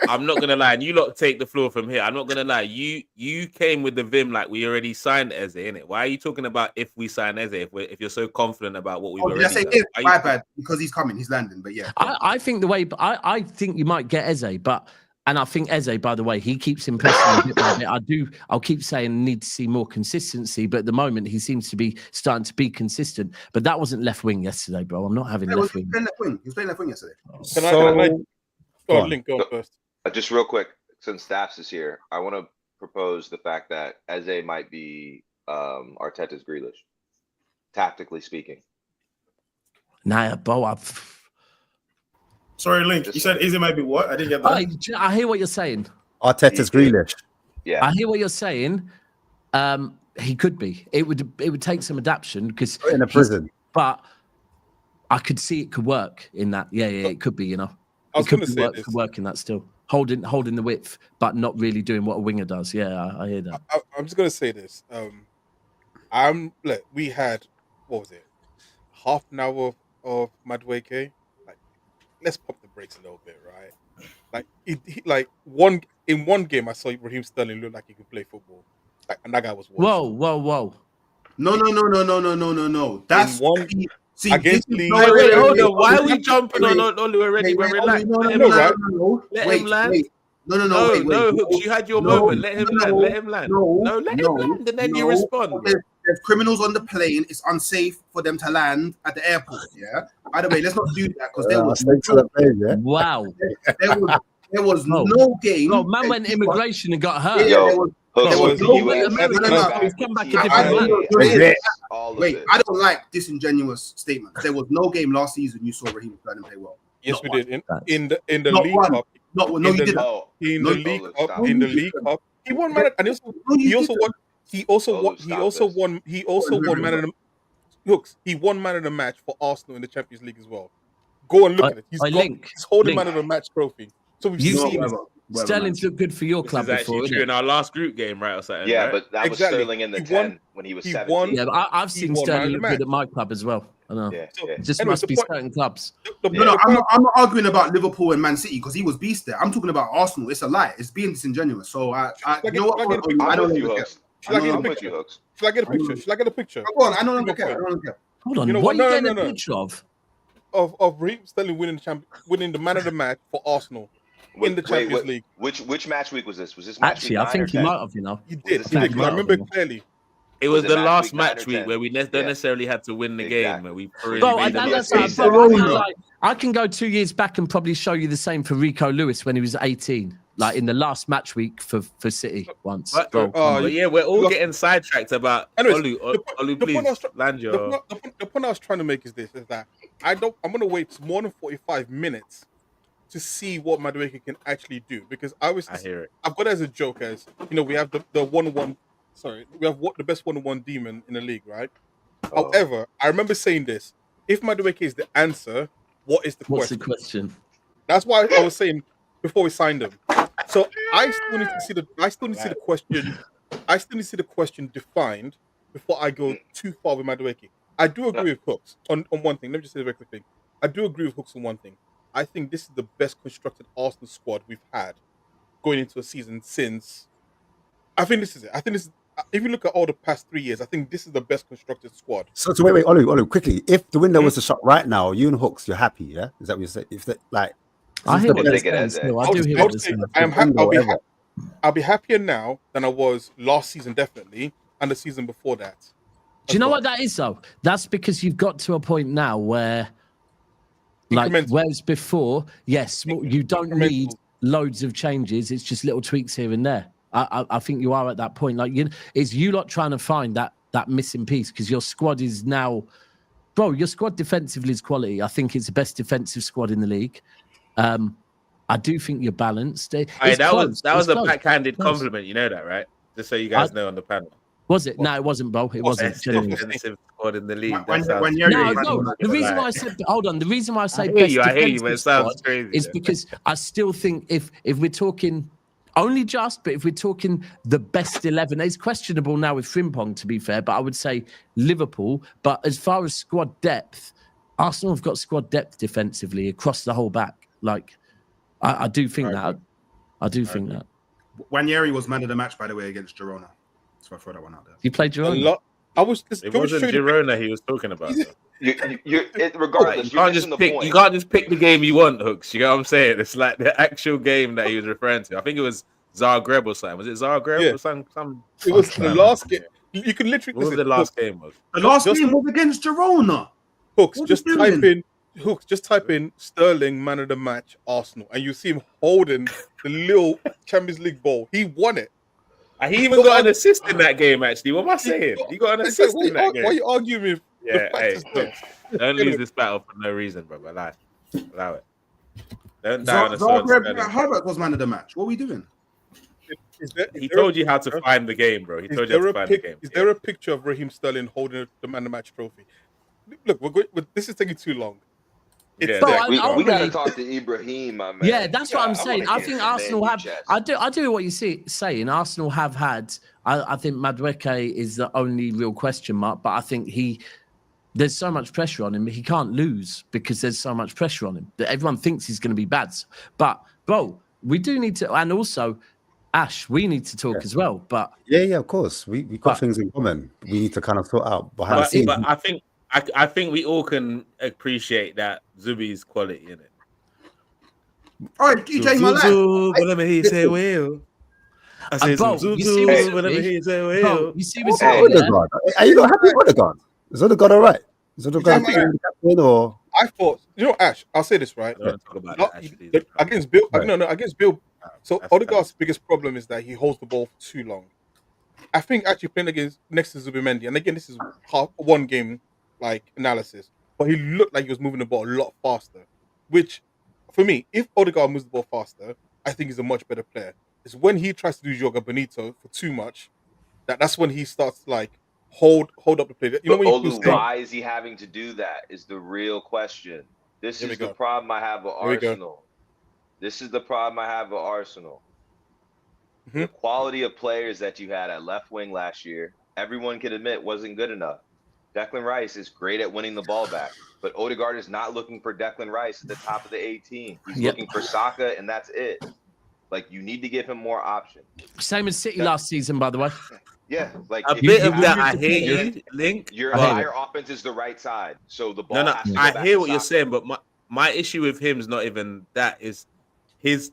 S1: I'm not gonna lie, and you lot take the floor from here. I'm not gonna lie. You came with the vim like we already signed Eze, innit? Why are you talking about if we sign Eze if you're so confident about what we've already done?
S4: My bad, because he's coming, he's landing. But yeah,
S6: I think I think you might get Eze, and I think Eze, by the way, he keeps impressing me a bit by bit. I'll keep saying need to see more consistency, but at the moment he seems to be starting to be consistent. But that wasn't left wing yesterday, bro. I'm not having left wing.
S4: He was playing left wing yesterday.
S3: Go on first.
S2: Just real quick, since Staffs is here, I want to propose the fact that Eze might be Arteta's Grealish, tactically speaking.
S6: Nah, bro.
S7: Sorry, Link. You said Eze might be what? I didn't get that.
S6: I hear what you're saying.
S5: Arteta's Grealish.
S2: Yeah,
S6: I hear what you're saying. He could be. It would take some adaptation because
S5: in a prison.
S6: But I could see it could work in that. Yeah, it could be. You know,
S3: I was going to say
S6: could work in that still. Holding the width, but not really doing what a winger does. Yeah, I hear that.
S3: I'm just going to say this. We had, what was it, half an hour of Madueke. Like, let's pump the brakes a little bit, right? Like like in one game, I saw Raheem Sterling look like he could play football. Like, and that guy was washed.
S6: Whoa.
S4: No. That's
S3: In one
S4: see
S3: against
S4: this is-
S3: Leeds.
S4: no,
S1: Wait, hold
S4: wait,
S1: on. Why are we
S4: wait,
S1: jumping
S4: wait,
S1: on Olu already?
S4: wait,
S1: We're
S4: wait,
S1: relaxed.
S4: no,
S1: Let him
S3: no,
S1: land.
S3: right?
S1: Let
S4: Wait,
S1: him land.
S4: wait. No, wait.
S1: Hooks, you had your moment. Let him land. Let him land. No, let him land, and then you respond. Bro.
S4: There's criminals on the plane. It's unsafe for them to land at the airport. Yeah. By the way, let's not do that because there was
S6: Wow.
S4: there was
S6: Oh.
S4: no game.
S6: No, man went immigration and got hurt.
S4: Yeah,
S2: Yo,
S4: there
S2: Hooks,
S4: was
S2: he
S4: no
S2: went-
S4: game.
S6: He's come back a different man.
S4: Wait, I don't like disingenuous statements. There was no game last season you saw Raheem Sterling play well.
S3: Yes,
S4: Not
S3: we did. In the
S4: Not
S3: League
S4: one.
S3: Cup.
S4: No,
S3: In
S4: you
S3: the-
S4: didn't.
S2: Oh,
S3: In
S4: No,
S3: the League
S2: look,
S3: Cup.
S2: stop.
S3: In the League Cup. He won man, and he also won. He also
S2: Oh,
S3: won.
S2: stop this.
S3: He also won man of the Hooks. He won man of the match for Arsenal in the Champions League as well. Go and look at it. He's holding man of the match trophy. So we've
S6: You
S3: seen it.
S6: Sterling's looked good for your
S1: This
S6: club
S1: is actually
S6: before,
S1: true
S6: isn't
S1: in
S6: it?
S1: our last group game, right, or something?
S2: Yeah,
S1: right?
S2: but that was
S3: Exactly.
S2: Sterling in the
S3: He won-
S2: 10 when he was
S3: he
S2: 17.
S3: won-
S6: Yeah, but I've seen
S3: won man
S6: Sterling
S3: of
S6: look
S3: the
S6: good
S3: match.
S6: at my club as well. I know.
S2: Yeah,
S3: So-
S2: yeah.
S6: It just
S3: Anyway,
S6: must
S3: the
S6: be
S3: point-
S6: certain clubs.
S4: No, I'm not arguing about Liverpool and Man City because he was beast there. I'm talking about Arsenal. It's a lie. It's being disingenuous. So you know what? I
S2: I'm
S4: don't
S2: with you,
S4: care.
S2: Hooks.
S3: Should I get a
S2: I'm with
S3: picture?
S2: you, Hooks.
S3: Should I get a picture? Should I get a picture?
S4: Go on. I don't care. I don't care.
S6: Hold on,
S3: You know
S6: what
S3: what?
S6: are you
S3: No,
S6: getting
S3: no,
S6: a
S3: no.
S6: picture of?
S3: Of Raheem Sterling winning the man of the match for Arsenal in the Champions League.
S2: Which match week was this? Was this match
S6: Actually,
S2: week
S6: I
S2: 9
S6: think
S2: or
S6: he
S2: 10?
S6: might have, you know.
S3: He
S2: Was
S3: did.
S2: this
S3: He did.
S2: match
S3: 'Cause I
S6: week?
S3: remember clearly.
S1: It was
S2: it
S1: the
S2: match
S1: last
S2: week 9
S1: match
S2: or
S1: week
S2: 10?
S1: where we don't
S2: Yeah.
S1: necessarily had to win the
S2: Exactly.
S1: game. Where we already
S6: Bro,
S1: made
S6: I,
S1: the
S6: that's
S2: mistake.
S6: like, bro, I,
S4: Corona.
S6: feel like I can go 2 years back and probably show you the same for Rico Lewis when he was 18, like in the last match week for City once.
S1: But,
S6: Bro,
S1: but yeah, we're all
S3: lost-
S1: getting sidetracked about
S3: Anyways,
S1: Olu,
S3: the
S1: please
S3: point I was
S1: land your.
S3: the point I was trying to make is this: is that I'm going to wait more than 45 minutes to see what Madueke can actually do because
S1: I
S3: I've
S1: hear it.
S3: got it as a joke as we have the 1-1. Sorry, we have the best 1-1 demon in the league, right?
S1: Oh.
S3: However, I remember saying this: if Madueke is the answer, what is the
S6: what's the
S3: question?
S6: question?
S3: That's why I was saying before we signed him. So I still need to see the question. I still need to see the question defined before I go too far with Madueke. I do agree with Hooks on one thing. Let me just say a very quick thing. I do agree with Hooks on one thing. I think this is the best constructed Arsenal squad we've had going into a season since. I think this is it. I think this is. If you look at all the past 3 years, I think this is the best constructed squad.
S5: So wait, Olu, quickly. If the window was to shut right now, you and Hooks, you're happy, yeah? Is that what you're saying? If that, like,
S6: I hear what
S2: We'll
S6: you're
S2: take it
S6: saying
S2: as
S6: still.
S2: a-
S6: I do hear what you're
S3: say
S6: saying.
S3: I am I'll be happier now than I was last season, definitely, and the season before that.
S6: Do you know what that is, though? That's because you've got to a point now where, like,
S3: Incremental.
S6: whereas before, yes, you don't need loads of changes. It's just little tweaks here and there. I think you are at that point. Like, it's you lot trying to find that missing piece because your squad is now, bro. Your squad defensively is quality. I think it's the best defensive squad in the league. I do think you're balanced.
S1: Hey,
S6: It's
S1: that
S6: close.
S1: was
S6: It's
S1: a
S6: close.
S1: backhanded
S6: Close.
S1: compliment. You know that, right? Just so you guys know on the panel.
S6: Was it? No, it wasn't, bro. It wasn't.
S1: Best
S6: Genuinely.
S1: defensive squad in the league.
S4: When
S1: That sounds
S6: No. The reason why I said, hold on. The reason why I say
S1: I
S6: best
S1: hear you,
S6: defensive
S1: but it sounds
S6: squad
S1: crazy.
S6: is because I still think if we're talking only just, but if we're talking the best 11, it's questionable now with Frimpong, to be fair, but I would say Liverpool. But as far as squad depth, Arsenal have got squad depth defensively across the whole back. Like, I do think that. I do think that.
S4: Wanyeri was man of the match, by the way, against Girona. So I throw that one out there.
S6: You played your
S3: A
S6: own.
S3: lot. I was.
S1: It wasn't Girona he was talking about. Though.
S2: Regardless,
S1: You can't just pick. You can't just pick the game you want, Hooks. You know what I'm saying? It's like the actual game that he was referring to. I think it was Zagreb or something. Was it Zagreb or some?
S3: It was the last game. You can literally.
S1: What was the last game? Was
S4: The last
S3: Just-
S4: game was against Girona.
S3: Hooks,
S4: What
S3: just
S4: are you
S3: type
S4: doing?
S3: in Hooks, just type in Sterling man of the match Arsenal, and you see him holding the little Champions League ball. He won it.
S1: he even got an assist in that game? Actually, what am I saying? He got an assist in that
S3: Why are
S1: game.
S3: you arguing with
S1: Yeah,
S3: the facts?
S1: hey,
S3: is there?
S1: don't lose this battle for no reason, bro. Allow it. Don't die on a sword.
S4: Herbert was man of the match. What are we doing?
S1: He told you how to find the game, bro. He told you how to find the game.
S3: Is there a picture of Raheem Sterling holding the man of the match trophy? Look, this is taking too long.
S1: Yeah,
S6: But
S1: yeah.
S2: We got to talk to Ibrahim, my man.
S6: Yeah, that's what I'm saying.
S2: wanna
S6: I
S2: get
S6: think
S2: some
S6: Arsenal
S2: man
S6: have.
S2: chest.
S6: I do what you saying. Arsenal have had. I think Madueke is the only real question mark, but I think there's so much pressure on him. He can't lose because there's so much pressure on him that everyone thinks he's going to be bad. But Bo, we do need to, and also Ash, we need to talk as well. But
S5: yeah, of course, we got things in common. We need to kind of sort out behind the
S1: But,
S5: scenes.
S1: but I think we all can appreciate that Zubi's quality in it.
S4: All right, DJ, my lad.
S1: Whatever he say, will. I say
S6: Bo,
S1: some
S6: you see what's
S1: whatever
S6: Zubi?
S1: he say,
S6: Bo,
S1: will.
S6: you see what's
S2: Hey.
S6: Zubi, yeah?
S5: Odegaard. Are you not happy with Odegaard? Is Odegaard all right? Is Odegaard the captain or?
S3: I thought, Ash, I'll say this right.
S1: I don't want to talk about that, actually.
S3: Against Bill,
S5: Right.
S3: no, against Bill. So
S1: That's
S3: Odegaard's biggest problem is that he holds the ball for too long. I think actually playing next to Zubimendi, and again, this is one game like analysis, but he looked like he was moving the ball a lot faster. Which, for me, if Odegaard moves the ball faster, I think he's a much better player. It's when he tries to do Joga Benito for too much that's when he starts like hold up the play. You know when
S2: Olu, why is he having to do that? Is the real question. This is the problem I have with Arsenal. This is the problem I have with Arsenal. The quality of players that you had at left wing last year, everyone can admit wasn't good enough. Declan Rice is great at winning the ball back, but Odegaard is not looking for Declan Rice at the top of the 18. He's looking for Saka, and that's it. Like, you need to give him more options.
S6: Same as City last season, by the way.
S2: Yeah, like
S1: a bit of that. I hear you, Link.
S2: Your entire offense is the right side, so the ball.
S1: No,
S2: has to go
S1: I
S2: back
S1: hear
S2: to
S1: what you're
S2: Saka.
S1: saying, but my issue with him is not even that. Is his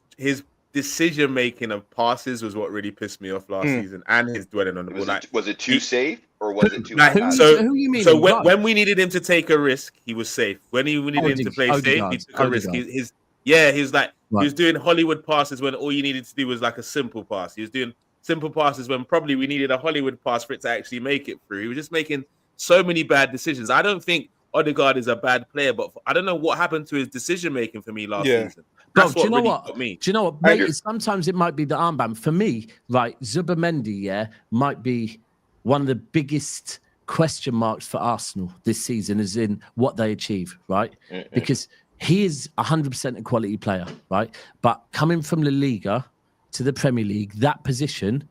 S1: decision making of passes was what really pissed me off last season, and his dwelling on the ball.
S2: Was it too safe or was it too?
S6: Who you mean?
S1: So when we needed him to take a risk, he was safe. When we needed him to play safe, he took a risk. He was like he was doing Hollywood passes when all you needed to do was like a simple pass. He was doing simple passes when probably we needed a Hollywood pass for it to actually make it through. He was just making so many bad decisions. I don't think Odegaard is a bad player, but I don't know what happened to his decision making for me last season. That's
S6: do you know
S1: really
S6: what?
S1: got me.
S6: Do you know what, mate? Sometimes it might be the armband. For me, right, Zubimendi, might be one of the biggest question marks for Arsenal this season, as in what they achieve, right? Because he is 100% a quality player, right? But coming from La Liga to the Premier League, that position,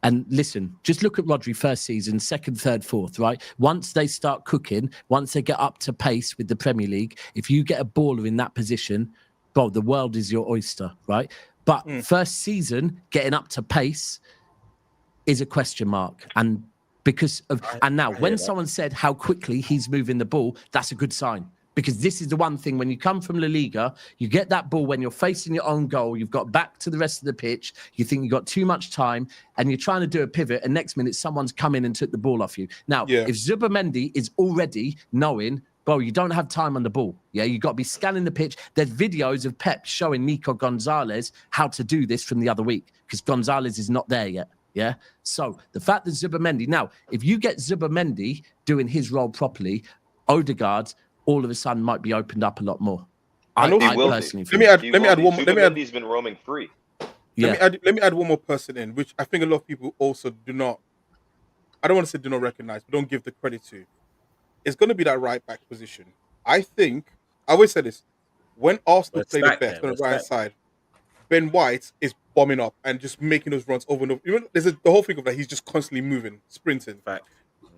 S6: and listen, just look at Rodri first season, second, third, fourth, right? Once they start cooking, once they get up to pace with the Premier League, if you get a baller in that position, bro, the world is your oyster, right? But first season, getting up to pace is a question mark. And because of, and now when someone said how quickly he's moving the ball, that's a good sign. Because this is the one thing, when you come from La Liga, you get that ball when you're facing your own goal, you've got back to the rest of the pitch, you think you've got too much time, and you're trying to do a pivot, and next minute someone's come in and took the ball off you. Now, if Zubimendi is already knowing, bro, you don't have time on the ball. Yeah, you got to be scanning the pitch. There's videos of Pep showing Nico Gonzalez how to do this from the other week, because Gonzalez is not there yet. Yeah. So the fact that Zubimendi, now, if you get Zubimendi doing his role properly, Odegaard all of a sudden might be opened up a lot more. I personally think.
S3: Let me add one more.
S2: Zubimendi's been roaming free.
S3: Let me add one more person in, which I think a lot of people also do not. I don't want to say do not recognize, but don't give the credit to. It's going to be that right back position. I think I always say this: when Arsenal play the best on the right side, Ben White is bombing up and just making those runs over and over. You know, there's the whole thing of that he's just constantly moving, sprinting.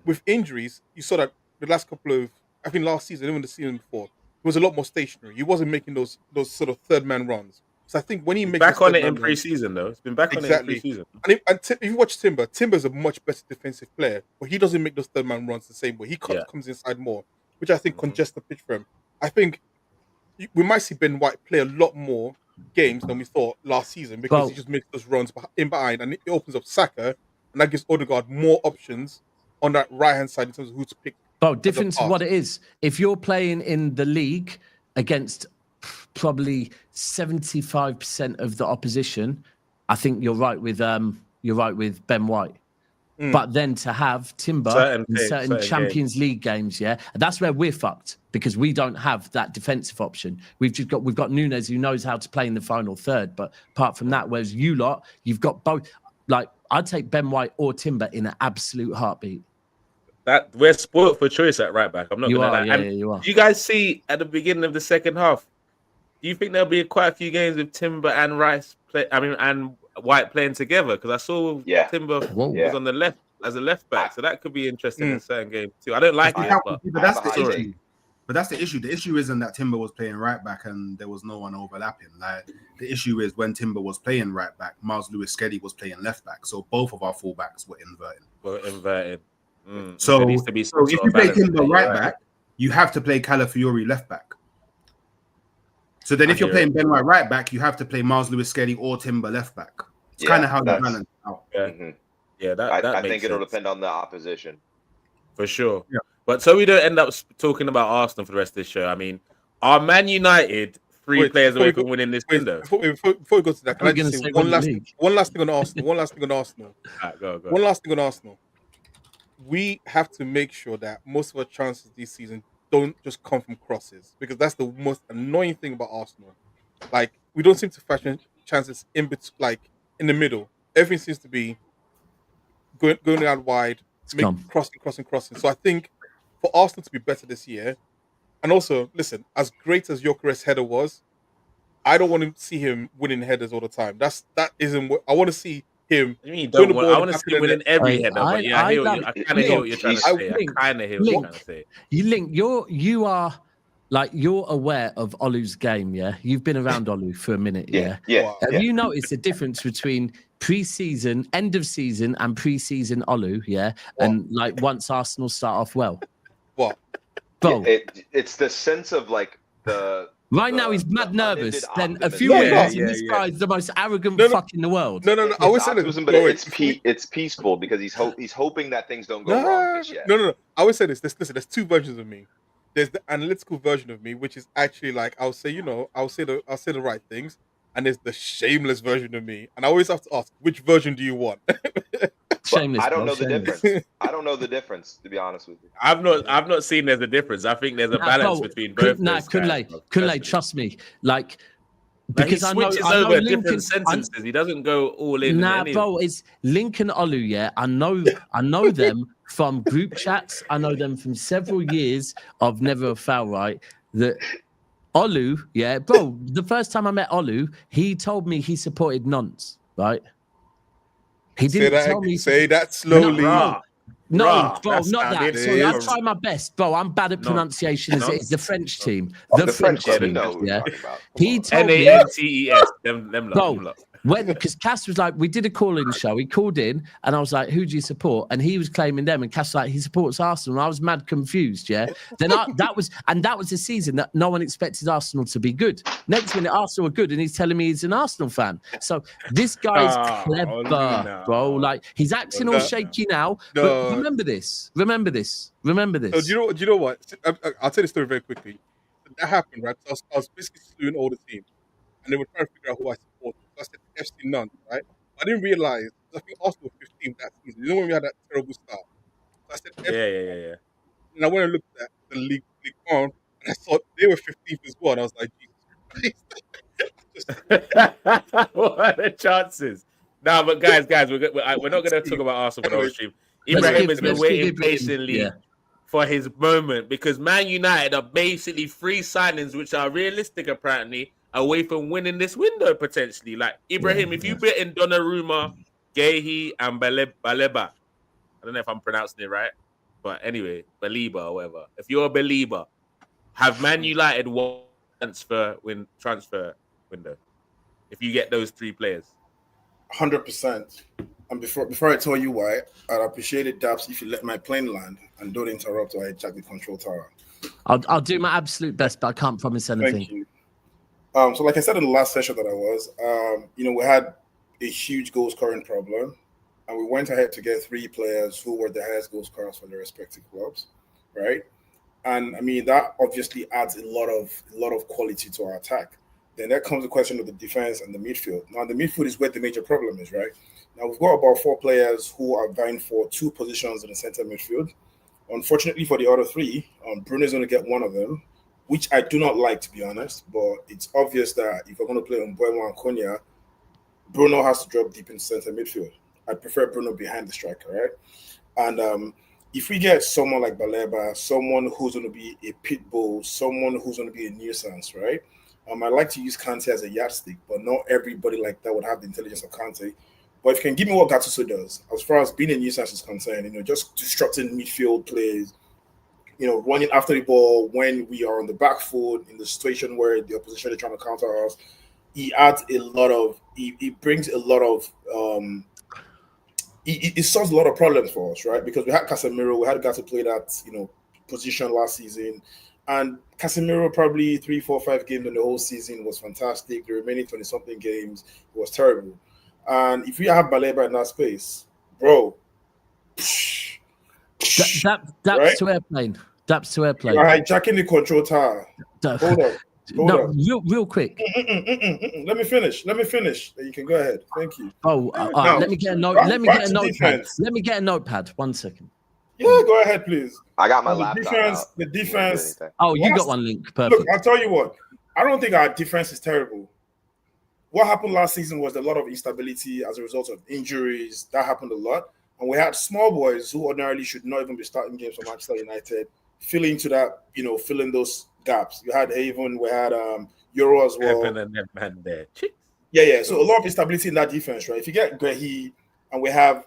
S3: With injuries, you saw that the last couple of. I think last season, even the season before, he was a lot more stationary. He wasn't making those sort of third man runs. So I think when he makes
S1: back on it in pre-season, though, it's been back on it in pre-season.
S3: And if you watch Timber's a much better defensive player, but he doesn't make those third man runs the same way. He comes inside more, which I think congests the pitch for him. I think we might see Ben White play a lot more games than we thought last season because he just makes those runs in behind, and it opens up Saka, and that gives Odegaard more options on that right hand side in terms of who to pick.
S6: Well, difference of what it is. If you're playing in the league against probably 75% of the opposition, I think you're right with Ben White. But then to have Timber in certain Champions League games, that's where we're fucked because we don't have that defensive option. We've got Nunes who knows how to play in the final third, but apart from that, whereas you lot, you've got both. Like I'd take Ben White or Timber in an absolute heartbeat.
S1: That we're spoiled for choice at right back. I'm not gonna lie.
S6: Yeah, you are.
S1: Do you guys see at the beginning of the second half? Do you think there'll be quite a few games with Timber and Rice and White playing together? Because I saw Timber was on the left as a left back, so that could be interesting in certain games too. I don't like it, but
S4: that's the issue. But that's the issue. The issue isn't that Timber was playing right back and there was no one overlapping. Like the issue is when Timber was playing right back, Miles Lewis-Skelly was playing left back. So both of our fullbacks were inverted.
S1: So there needs to be some
S4: if
S1: sort
S4: you
S1: of
S4: play
S1: balance
S4: Timber
S1: there,
S4: right back, you have to play Calafiori left back. So then if you're playing Ben White right back, you have to play Miles Lewis-Skelly or Timber left back. It's kind of how you balance out.
S1: Yeah, that
S2: I
S1: makes
S2: think it'll
S1: sense.
S2: depend on the opposition.
S1: For sure.
S4: Yeah.
S1: But so we don't end up talking about Arsenal for the rest of this show. I mean, are Man United three players away from winning this window?
S3: Before we go to that, can I just say one last thing on Arsenal? One last thing on Arsenal.
S1: Go.
S3: One last thing on Arsenal. We have to make sure that most of our chances this season don't just come from crosses, because that's the most annoying thing about Arsenal. Like, we don't seem to fashion chances in the middle. Everything seems to be going out wide, crossing. So I think for Arsenal to be better this year, and also, listen, as great as Gyökeres' header was, I don't want to see him winning headers all the time. That isn't what I want to see him.
S1: I want to see him winning every header. But yeah, I kind of hear what you're trying to say. I kind of hear what you're trying to say.
S6: You are like, you're aware of Olu's game, yeah? You've been around Olu for a minute, yeah? Have you noticed the difference between pre-season, end of season, and pre-season Olu, yeah? And like once Arsenal start off well?
S3: What?
S6: Bro.
S2: It's the sense of like the...
S6: Right now he's mad nervous. Then a few minutes, and this guy's the most arrogant fuck in the world.
S3: No. I was saying this,
S2: but it's peaceful because he's hoping that things don't go wrong this year.
S3: No. I always say this. Listen, there's two versions of me. There's the analytical version of me, which is actually like, I'll say the right things, and there's the shameless version of me, and I always have to ask, which version do you want?
S6: Shameless.
S2: I don't know the difference. I don't know the difference, to be honest with you.
S1: I've not seen there's a difference. I think there's a balance between both.
S6: Kunle, trust me. Like, because
S1: he switches over different sentences. He doesn't go all in.
S6: Bro, it's Link and Olu, yeah. I know them from group chats. I know them from several years of Never a Foul, right? That Olu, yeah, bro, the first time I met Olu, he told me he supported Nantes, right? He didn't tell me.
S3: Say that slowly.
S6: No, bro, not that. Sorry, I try my best, bro. I'm bad at pronunciation. It's the French team. The French team. Yeah. He told me.
S1: Nantes. Them
S6: because Cass was like, we did a call-in show. He called in, and I was like, "Who do you support?" And he was claiming them, and Cass was like, he supports Arsenal. And I was mad confused. Yeah. Then that was the season that no one expected Arsenal to be good. Next minute, Arsenal were good, and he's telling me he's an Arsenal fan. So this guy's clever, bro. Like, he's acting all shaky now. But remember this. So
S3: do you know what? I'll tell the story very quickly. That happened, right? So I was basically slewing all the teams, and they were trying to figure out who I supported. So I said FC Nantes, right? I didn't realize, I think Arsenal were 15th that season. You know when we had that terrible start? So I said FC.
S1: Yeah.
S3: And I went and looked at the League 1, and I saw they were 15th as well. And I was like, Jesus Christ.
S1: What are the chances? No, but guys, we're not going to talk about Arsenal for the whole stream. Ibrahim has been waiting patiently for his moment, because Man United are basically three signings which are realistic, apparently, away from winning this window potentially. Like, Ibrahim, if you bet in Donnarumma, Gehi, and Baleba, I don't know if I'm pronouncing it right, but anyway, Baleba or whatever. If you're a believer, have Man United won transfer window? If you get those three players,
S7: 100%. And before I tell you why, I'd appreciate it, Daps, if you let my plane land and don't interrupt or hijack the control tower.
S6: I'll do my absolute best, but I can't promise anything.
S7: Thank you. So like I said in the last session that I was, we had a huge goal scoring problem, and we went ahead to get three players who were the highest goal scorers for their respective clubs, right? And I mean, that obviously adds a lot of quality to our attack. Then there comes the question of the defense and the midfield. Now, the midfield is where the major problem is, right? Now, we've got about four players who are vying for two positions in the center midfield. Unfortunately for the other three, Bruno's going to get one of them, which I do not like, to be honest. But it's obvious that if we're going to play on Mbeumo and Konya, Bruno has to drop deep in center midfield. I prefer Bruno behind the striker, right? And if we get someone like Baleba, someone who's going to be a pit bull, someone who's going to be a nuisance, right? I like to use Kante as a yardstick, but not everybody like that would have the intelligence of Kante. But if you can give me what Gattuso does, as far as being a nuisance is concerned, just disrupting midfield plays, running after the ball when we are on the back foot in the situation where the opposition is trying to counter us. He adds a lot of, he brings a lot of, it solves a lot of problems for us, right? Because we had Casemiro, we had a guy to play that, position last season. And Casemiro probably 3, 4, 5 games in the whole season was fantastic. The remaining 20-something games was terrible. And if we have Baleba in that space, bro,
S6: Daps
S7: right?
S6: to airplane. Daps to airplane.
S7: You're hijacking the control tower. Hold on.
S6: Real quick.
S7: Let me finish. You can go ahead. Thank you.
S6: Let me get a note. Let me get a notepad. Let me get a notepad. 1 second.
S7: Yeah, go ahead, please.
S2: I got my laptop.
S7: The defense.
S6: Oh, you got one, Link. Perfect.
S7: Look, I'll tell you what. I don't think our defense is terrible. What happened last season was a lot of instability as a result of injuries. That happened a lot. And we had small boys who ordinarily should not even be starting games for Manchester United, fill into that, filling those gaps. You had Haven, we had Euro as well. Yeah. So a lot of instability in that defense, right? If you get Grehi and we have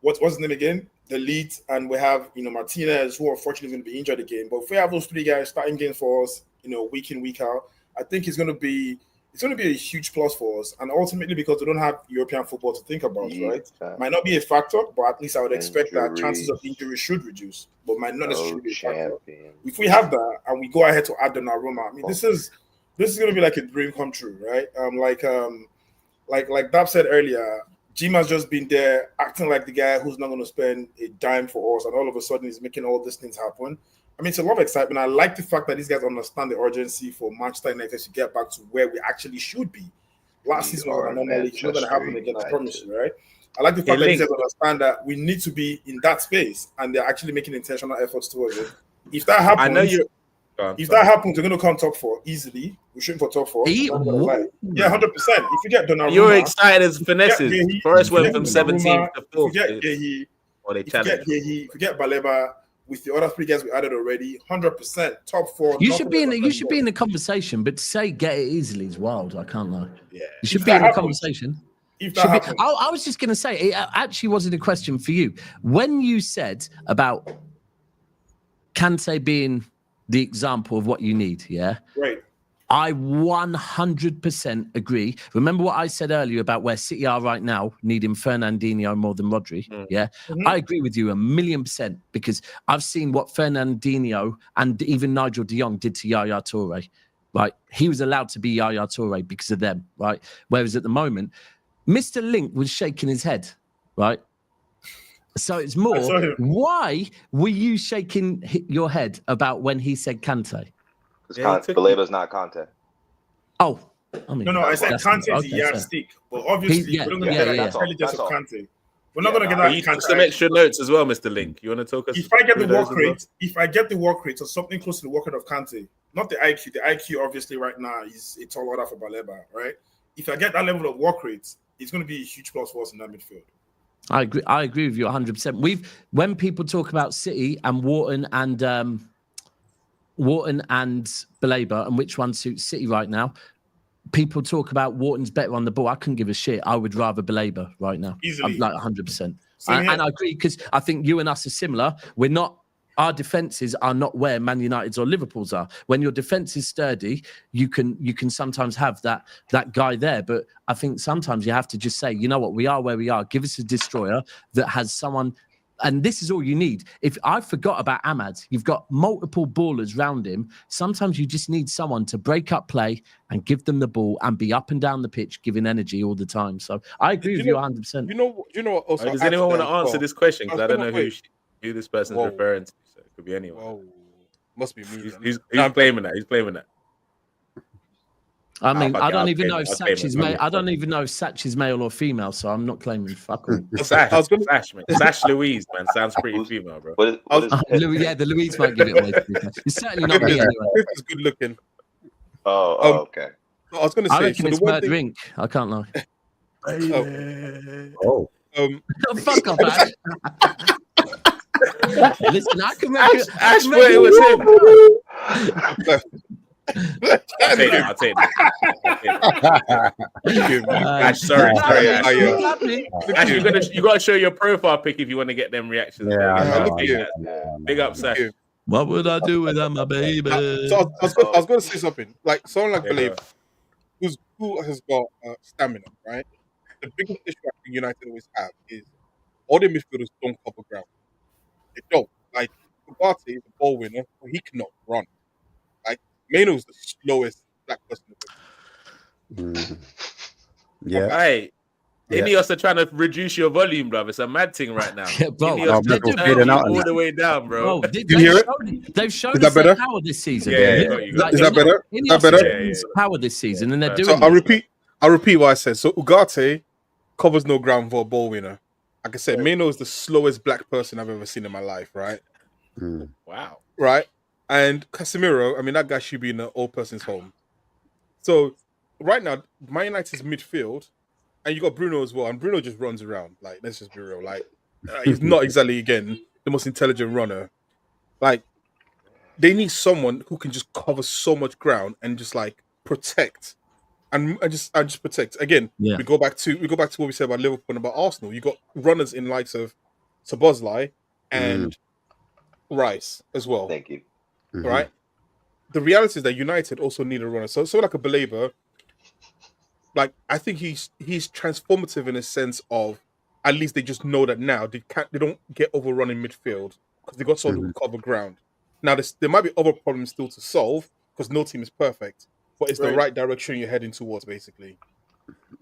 S7: what's his name again? The lead, and we have Martinez, who unfortunately is going to be injured again. But if we have those 3 guys starting games for us, week in, week out, I think it's going to be a huge plus for us. And ultimately, because we don't have European football to think about, right? Might not be a factor, but at least I would expect that chances of injury should reduce, but might not necessarily be a factor. If we have that and we go ahead to add Donnarumma, I mean, this is going to be like a dream come true, right? Like Dab said earlier, Jima's just been there acting like the guy who's not going to spend a dime for us, and all of a sudden he's making all these things happen. I mean, it's a lot of excitement. I like the fact that these guys understand the urgency for Manchester United to get back to where we actually should be. Last season was an anomaly. It's not going to happen again, I promise you, right? I like the fact that these guys understand that we need to be in that space, and they're actually making intentional efforts towards it. If that happens, they're going to come top 4 easily. We're shooting for top 4. Yeah, 100%. If you get Donnarumma,
S1: you're excited as finesses. Forest went from 17th to 4th.
S7: If you get Baleba, with the other 3 guys we added already, 100% top 4.
S6: You should be in the conversation, but to say get it easily is wild. I can't lie.
S7: Yeah,
S6: you should be in the conversation.
S7: If that happens.
S6: I was just going to say, it actually wasn't a question for you. When you said about Kante being the example of what you need, yeah,
S7: right.
S6: I 100% agree. Remember what I said earlier about where City are right now, needing Fernandinho more than Rodri? Yeah, I agree with you 1,000,000% because I've seen what Fernandinho and even Nigel de Jong did to Yaya Toure. Right, he was allowed to be Yaya Toure because of them. Right, whereas at the moment, Mr. Link was shaking his head. Right, so it's more. Why were you shaking your head about when he said Kante?
S2: Baleba's not Conte.
S6: Oh, I mean,
S7: no. I said Kante is a yardstick, but obviously we're not going to get that intelligence of Kante. We're not going to get that.
S1: You took some extra notes as well, Mr. Link. You want to talk us?
S7: If I get the work rate or something close to the work rate of Kante, not the IQ. The IQ obviously right now is a tall order for Baleba, right? If I get that level of work rate, it's going to be a huge plus for us in that midfield.
S6: I agree with you 100%. When people talk about City and Wharton and Baleba and which one suits City right now, people talk about Wharton's better on the ball. I couldn't give a shit. I would rather Baleba right now.
S7: Easily.
S6: I'm like 100%. And I agree because I think you and us are similar. Our defenses are not where Man United's or Liverpool's are. When your defense is sturdy, you can sometimes have that guy there. But I think sometimes you have to just say, you know what, we are where we are. Give us a destroyer that has someone. And this is all you need. If I forgot about Ahmad, you've got multiple ballers round him. Sometimes you just need someone to break up play and give them the ball and be up and down the pitch, giving energy all the time. So I agree with you 100%.
S3: You know what? Also,
S1: does anyone want to answer this question? Because I don't know who this person's referring to. So it could be anyone.
S3: Whoa. Must be me.
S1: Who's claiming that? Who's claiming that?
S6: I mean, I don't even know if Satch is male. I don't even know if Satch is male or female, so I'm not claiming. Fuck all.
S1: Sash, man. Sash Louise, man, sounds pretty female, bro.
S6: The Louise might give it away. It's certainly not me anyway.
S3: This is good looking.
S2: Okay.
S3: I was going to say,
S6: I reckon it's Murder Inc. I can't lie. Fuck off, Ash. Listen, I can remember.
S1: Ash, it was him. I'll take that. I'll take that. Ash, sorry. Ash. Ash, you gotta show your profile pic if you want to get them reactions.
S5: Yeah, I know.
S1: Big up, Sash.
S6: What would I do without my baby?
S3: So I was going to say something. Like someone like
S1: Okay,
S3: Believe, who has got stamina, right? The biggest issue I think United always have is all the midfielders don't cover ground. They don't. Like Ugarte is a ball winner, but he cannot run. Like Mano is the slowest black person.
S5: Yeah.
S1: Hey, Ineos are trying to reduce your volume, bro. It's a mad thing right now.
S6: Yeah, bro,
S1: Ineos
S5: they're
S1: turn
S5: fading
S1: you
S5: out
S1: all
S5: now.
S1: the way down, bro.
S6: Bro,
S3: You hear it?
S6: they've shown
S3: Is that
S6: us their
S3: better?
S6: power this season.
S1: Yeah,
S6: Like,
S3: is that better? Is that better?
S6: Ineos power this season, and they're doing
S3: So
S6: it.
S3: I'll repeat what I said. So Ugarte covers no ground for a ball winner. Like I said, Mano is the slowest black person I've ever seen in my life, right?
S1: Wow.
S3: Right? And Casemiro, I mean, that guy should be in an old person's home. So right now, Man United's midfield, and you got Bruno as well, and Bruno just runs around. Like, let's just be real. Like, he's not exactly, again, the most intelligent runner. Like, they need someone who can just cover so much ground and just like protect. And just protect. Again, we go back to what we said about Liverpool and about Arsenal. You got runners in likes of Szoboszlai and Rice as well.
S2: Thank you.
S3: Right? The reality is that United also need a runner. So like a Belabor, like I think he's transformative in a sense of at least they just know that now they don't get overrun in midfield because they got someone who can cover ground. Now there might be other problems still to solve because no team is perfect. But it's the right direction you're heading towards, basically.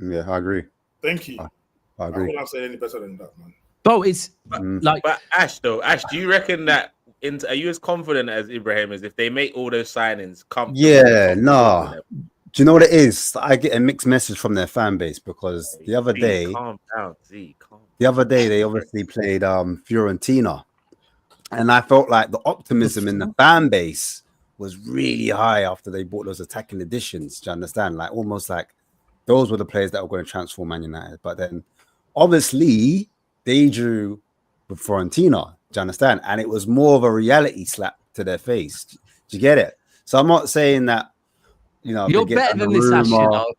S5: Yeah, I agree.
S7: Thank you.
S5: I agree.
S7: I wouldn't say any better than that, man.
S6: Bro, it's like.
S1: But Ash, do you reckon that? Are you as confident as Ibrahim is if they make all those signings?
S5: Yeah, no. Do you know what it is? I get a mixed message from their fan base because the other day,
S1: calm down, Z.
S5: the other day they obviously played Fiorentina, and I felt like the optimism in the fan base was really high after they bought those attacking additions. Do you understand? Like almost like those were the players that were going to transform Man United. But then obviously they drew with Fiorentina. Do you understand? And it was more of a reality slap to their face. Do you get it? So I'm not saying that, you know,
S6: You're better than this, Ash, you know.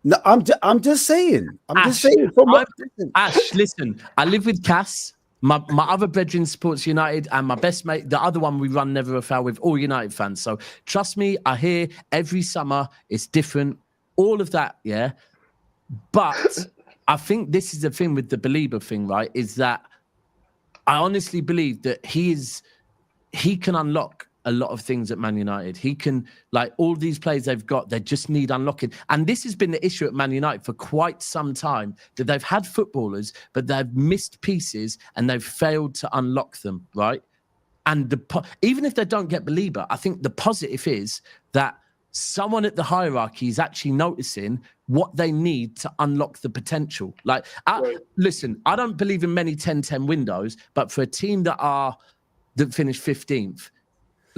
S5: No, I'm just saying. I'm just saying.
S6: Ash, listen, I live with Cass. My other brethren supports United, and my best mate, the other one we run Never a Foul with, all United fans. So trust me, I hear every summer it's different, all of that, yeah. But I think this is the thing with the Belieber thing, right? Is that I honestly believe that he can unlock a lot of things at Man United. He can, like all these players they've got, they just need unlocking. And this has been the issue at Man United for quite some time, that they've had footballers, but they've missed pieces and they've failed to unlock them, right? And even if they don't get Belieber, I think the positive is that someone at the hierarchy is actually noticing what they need to unlock the potential. Like, listen, I don't believe in many 10-10 windows, but for a team that finished 15th,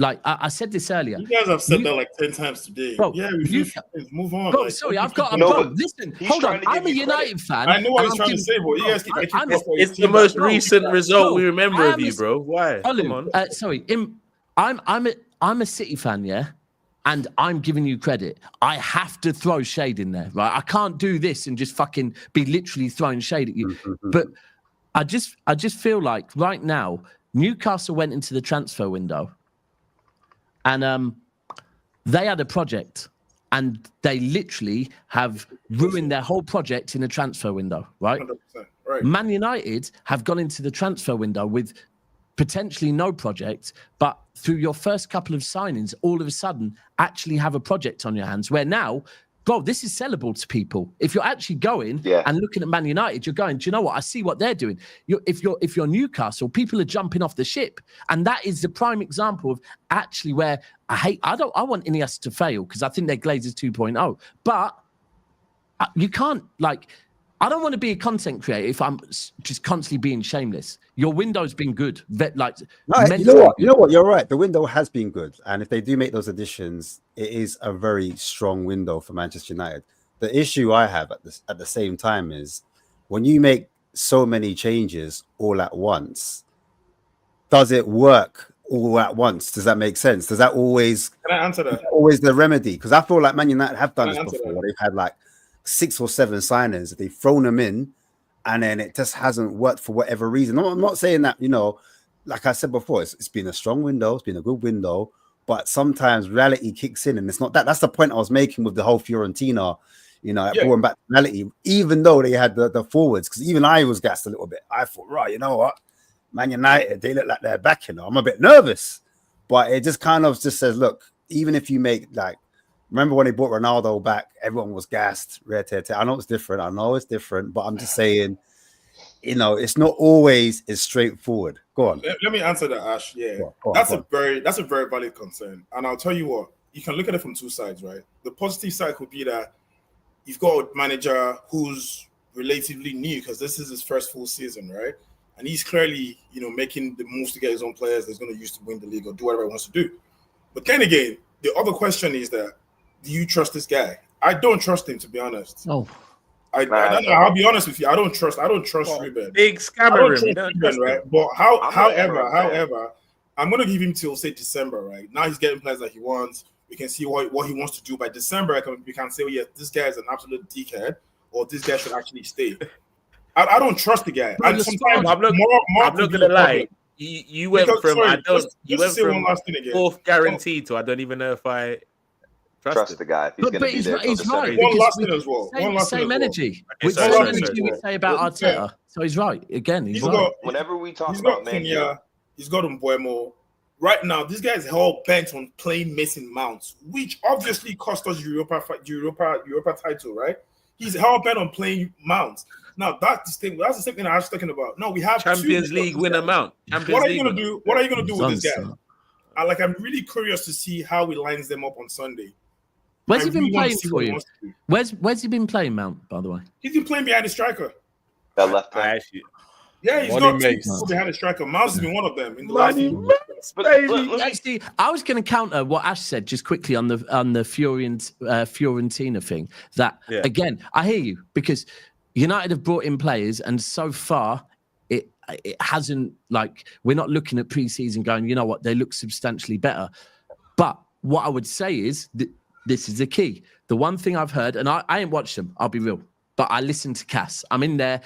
S6: like I said this earlier.
S7: You guys have said that like 10 times today.
S6: Bro,
S7: yeah, move on.
S6: Bro,
S7: like,
S6: sorry, I've got. Listen,
S2: he's
S6: hold on.
S2: trying to
S6: I'm a
S2: give you
S6: United
S2: credit.
S6: fan.
S7: I know what he's trying to say, but you guys keep making
S1: It's the most recent result we remember of you, bro. Why? Come on.
S6: Sorry, I'm a City fan, yeah, and I'm giving you credit. I have to throw shade in there, right? I can't do this and just fucking be literally throwing shade at you. But I just feel like right now Newcastle went into the transfer window. And they had a project, and they literally have ruined their whole project in a transfer window, right?
S7: 100%, right.
S6: Man United have gone into the transfer window with potentially no project, but through your first couple of signings, all of a sudden actually have a project on your hands where now, bro, this is sellable to people. If you're actually going and looking at Man United, you're going, do you know what? I see what they're doing. If you're Newcastle, people are jumping off the ship. And that is the prime example of actually where I want Ineos to fail because I think they're Glazers 2.0. But you can't, like, I don't want to be a content creator if I'm just constantly being shameless. Your window's been good. You
S5: know what? You're right. The window has been good. And if they do make those additions, it is a very strong window for Manchester United. The issue I have at the same time is when you make so many changes all at once, does it work all at once. Does that make sense? Does that always
S7: Can I answer that?
S5: always the remedy? Because I feel like Man United have done
S7: Can I
S5: this
S7: answer
S5: before.
S7: that?
S5: They've had like 6 or 7 signings. They've thrown them in, and then it just hasn't worked for whatever reason. No, I'm not saying that, like I said before, it's been a strong window, it's been a good window, but sometimes reality kicks in, and it's not that. That's the point I was making with the whole Fiorentina, going back to reality, even though they had the forwards, because even I was gassed a little bit. I thought, right, you know what? Man United, they look like they're back, I'm a bit nervous, but it just kind of just says, look, even if you make remember when they brought Ronaldo back, everyone was gassed. I know it's different, but I'm just saying, it's not always as straightforward. Go on.
S7: Let me answer that, Ash. Yeah,
S5: Go on.
S7: that's a very valid concern, and I'll tell you what. You can look at it from 2 sides, right? The positive side could be that you've got a manager who's relatively new because this is his first full season, right? And he's clearly, making the moves to get his own players that's going to use to win the league or do whatever he wants to do. But then again, the other question is that, do you trust this guy? I don't trust him, to be honest.
S6: Oh,
S7: I don't know. I'll be honest with you. I don't trust Ruben.
S1: Big scammer him.
S7: Right? But however, I'm going to give him till say December, right? Now he's getting players that he wants. We can see what he wants to do by December. We can say, yes, this guy is an absolute dickhead, or this guy should actually stay. I don't trust the guy. And sometimes
S1: I'm not gonna lie. You went from
S7: one last thing again.
S1: 4th guarantee to I don't even know if I
S2: trust the guy if he's going to be there.
S6: He's right.
S7: One last thing as well.
S6: Same energy.
S1: Which
S6: same energy we say about Arteta. So he's right. Again, he's right.
S2: Whenever we talk
S7: he's
S2: about
S7: got Kenya, he's got Mbuemo. Right now, this guy is hell bent on playing Mason Mount, which obviously cost us Europa title, right? He's hell bent on playing Mount. Now that's the same thing I was talking about. No, we have
S1: Champions League winner Mount.
S7: What are you gonna do? What are you gonna do with this guy? I'm really curious to see how he lines them up on Sunday.
S6: Where's he been playing for you? Where's he been playing, Mount? By the way,
S7: he's been playing behind the striker.
S2: That left hand.
S7: Yeah, he's got 2 people behind the striker. Mouse has been one of them in the last season.
S6: Actually, I was going to counter what Ash said just quickly on the Fiorentina thing. That again, I hear you because United have brought in players, and so far it hasn't we're not looking at pre-season going, you know what, they look substantially better. But what I would say is that this is the key. The one thing I've heard, and I ain't watched them, I'll be real. But I listen to Cass. I'm in there.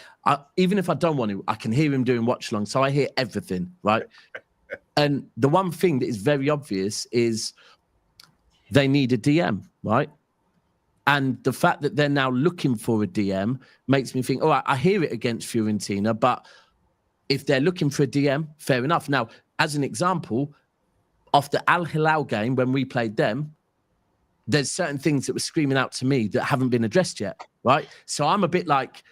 S6: Even if I don't want to, I can hear him doing watch along. So I hear everything, right? And the one thing that is very obvious is they need a DM, right? And the fact that they're now looking for a DM makes me think, all right, I hear it against Fiorentina, but if they're looking for a DM, fair enough. Now, as an example, off the Al Hilal game when we played them, there's certain things that were screaming out to me that haven't been addressed yet, right? So I'm a bit like,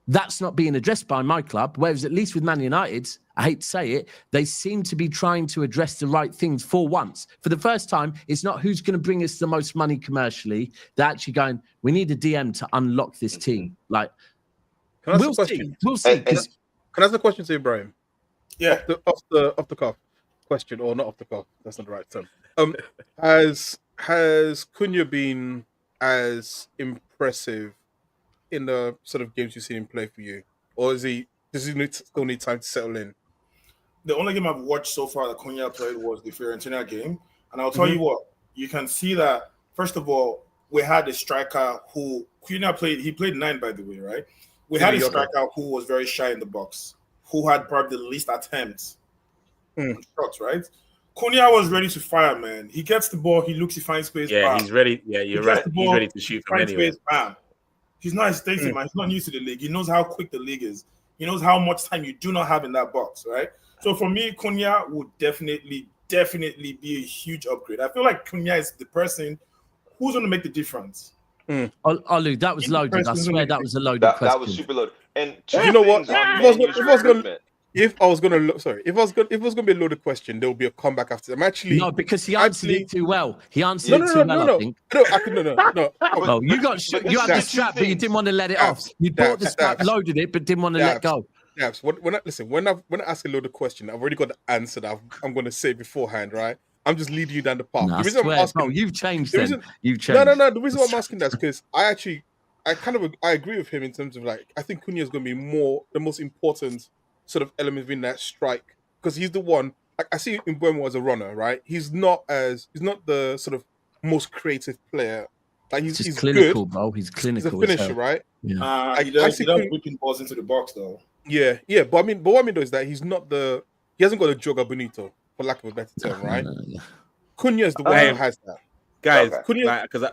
S6: that's not being addressed by my club. Whereas at least with Man United, I hate to say it, they seem to be trying to address the right things for once. For the first time, it's not who's going to bring us the most money commercially. They're actually going, we need a DM to unlock this team. We'll see.
S3: Can I ask a question to Ibrahim?
S7: Yeah.
S3: Off the cuff question, or not off the cuff. That's not the right term. Has Cunha been as impressive in the sort of games you've seen him play for you, or does he still need time to settle in?
S7: The only game I've watched so far that Cunha played was the Fiorentina game, and I'll tell you what, you can see that. First of all, we had a striker who Cunha played. He played 9, by the way, right? We had a striker who was very shy in the box, who had probably the least attempts on shots, right? Cunha was ready to fire, man. He gets the ball, he looks, he finds space.
S1: Yeah,
S7: bam.
S1: He's ready. Yeah, you're right. He's ready to shoot from anywhere.
S7: Space, bam. He's not hesitating, man. He's not new to the league. He knows how quick the league is. He knows how much time you do not have in that box, right? So for me, Cunha would definitely be a huge upgrade. I feel like Cunha is the person who's going to make the difference.
S6: Olu, that was loaded. I swear that was a loaded question.
S2: That was super loaded. And
S3: you know what? If I was gonna be a loaded question, there will be a comeback after. I'm actually
S6: no, because he answered it too well. He answered it too well. I think.
S3: No.
S6: Oh, you had the strap, but you didn't want to let it off. You bought the strap, loaded it, but didn't want to let go.
S3: Yes. When I ask a loaded question, I've already got the answer that I'm going to say beforehand, right? I'm just leading you down the path.
S6: No,
S3: the reason I'm asking,
S6: you've changed. You've changed.
S3: No. The reason why I'm asking that is because I agree with him in terms of I think Cunha is going to be the most important sort of element in that strike, because he's the one like I see Mbeumo as a runner, right? He's not the sort of most creative player. Like he's
S6: clinical,
S3: good.
S6: bro. He's clinical.
S3: He's a finisher,
S6: hell.
S3: right?
S6: Yeah.
S7: He does whipping balls into the box though.
S3: Yeah. But what I mean though is that he hasn't got a Joga Bonito, for lack of a better term, right? Cunha is the one who has that.
S1: Guys,
S3: Cunha,
S1: because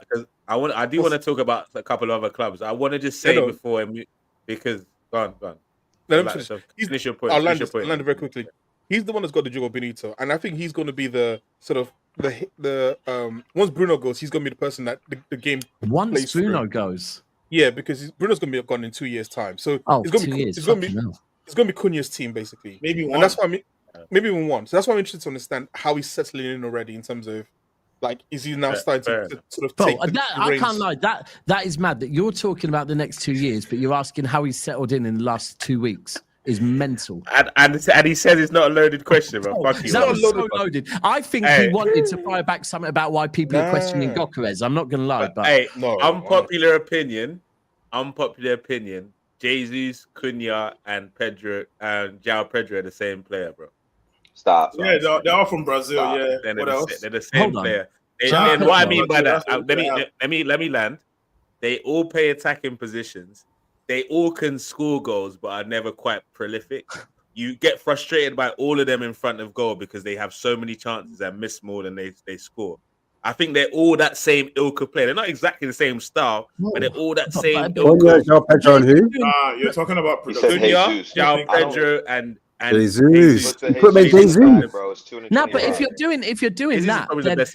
S1: I do want to talk about a couple of other clubs. I want to just say before because go on.
S3: Let me finish.
S1: Finish your point.
S3: I'll land it very quickly. He's the one that's got the Joga Bonito, and I think he's going to be the sort of the once Bruno goes, he's going to be the person that the game.
S6: Once Bruno goes,
S3: yeah, because Bruno's going to be gone in 2 years' time. So it's going to be Cunha's team basically.
S7: Maybe one.
S3: And that's why maybe even one. So that's why I'm interested to understand how he's settling in already in terms of. Like, is he now starting to sort of take the
S6: I can't lie. That is mad that you're talking about the next 2 years, but you're asking how he's settled in the last 2 weeks. Is mental.
S1: And he says it's not a loaded question, bro. Fuck you.
S6: That was so loaded. I think he wanted to fire back something about why people are questioning Kerkez. I'm not going to lie. But
S1: unpopular opinion. Jesus, Cunha, and Pedro and João Pedro are the same player, bro.
S2: Stop.
S7: Yeah, they're all from Brazil. Stop. Yeah. What else?
S1: They're the same player. And what I mean by that, let me land. They all play attacking positions. They all can score goals, but are never quite prolific. You get frustrated by all of them in front of goal because they have so many chances and miss more than they score. I think they're all that same ilk of player. They're not exactly the same style, but they're all that same ilk.
S5: João Pedro and who?
S7: You're talking about
S1: Cunha, João Pedro, and
S5: Jesus.
S1: But
S6: if you're doing that,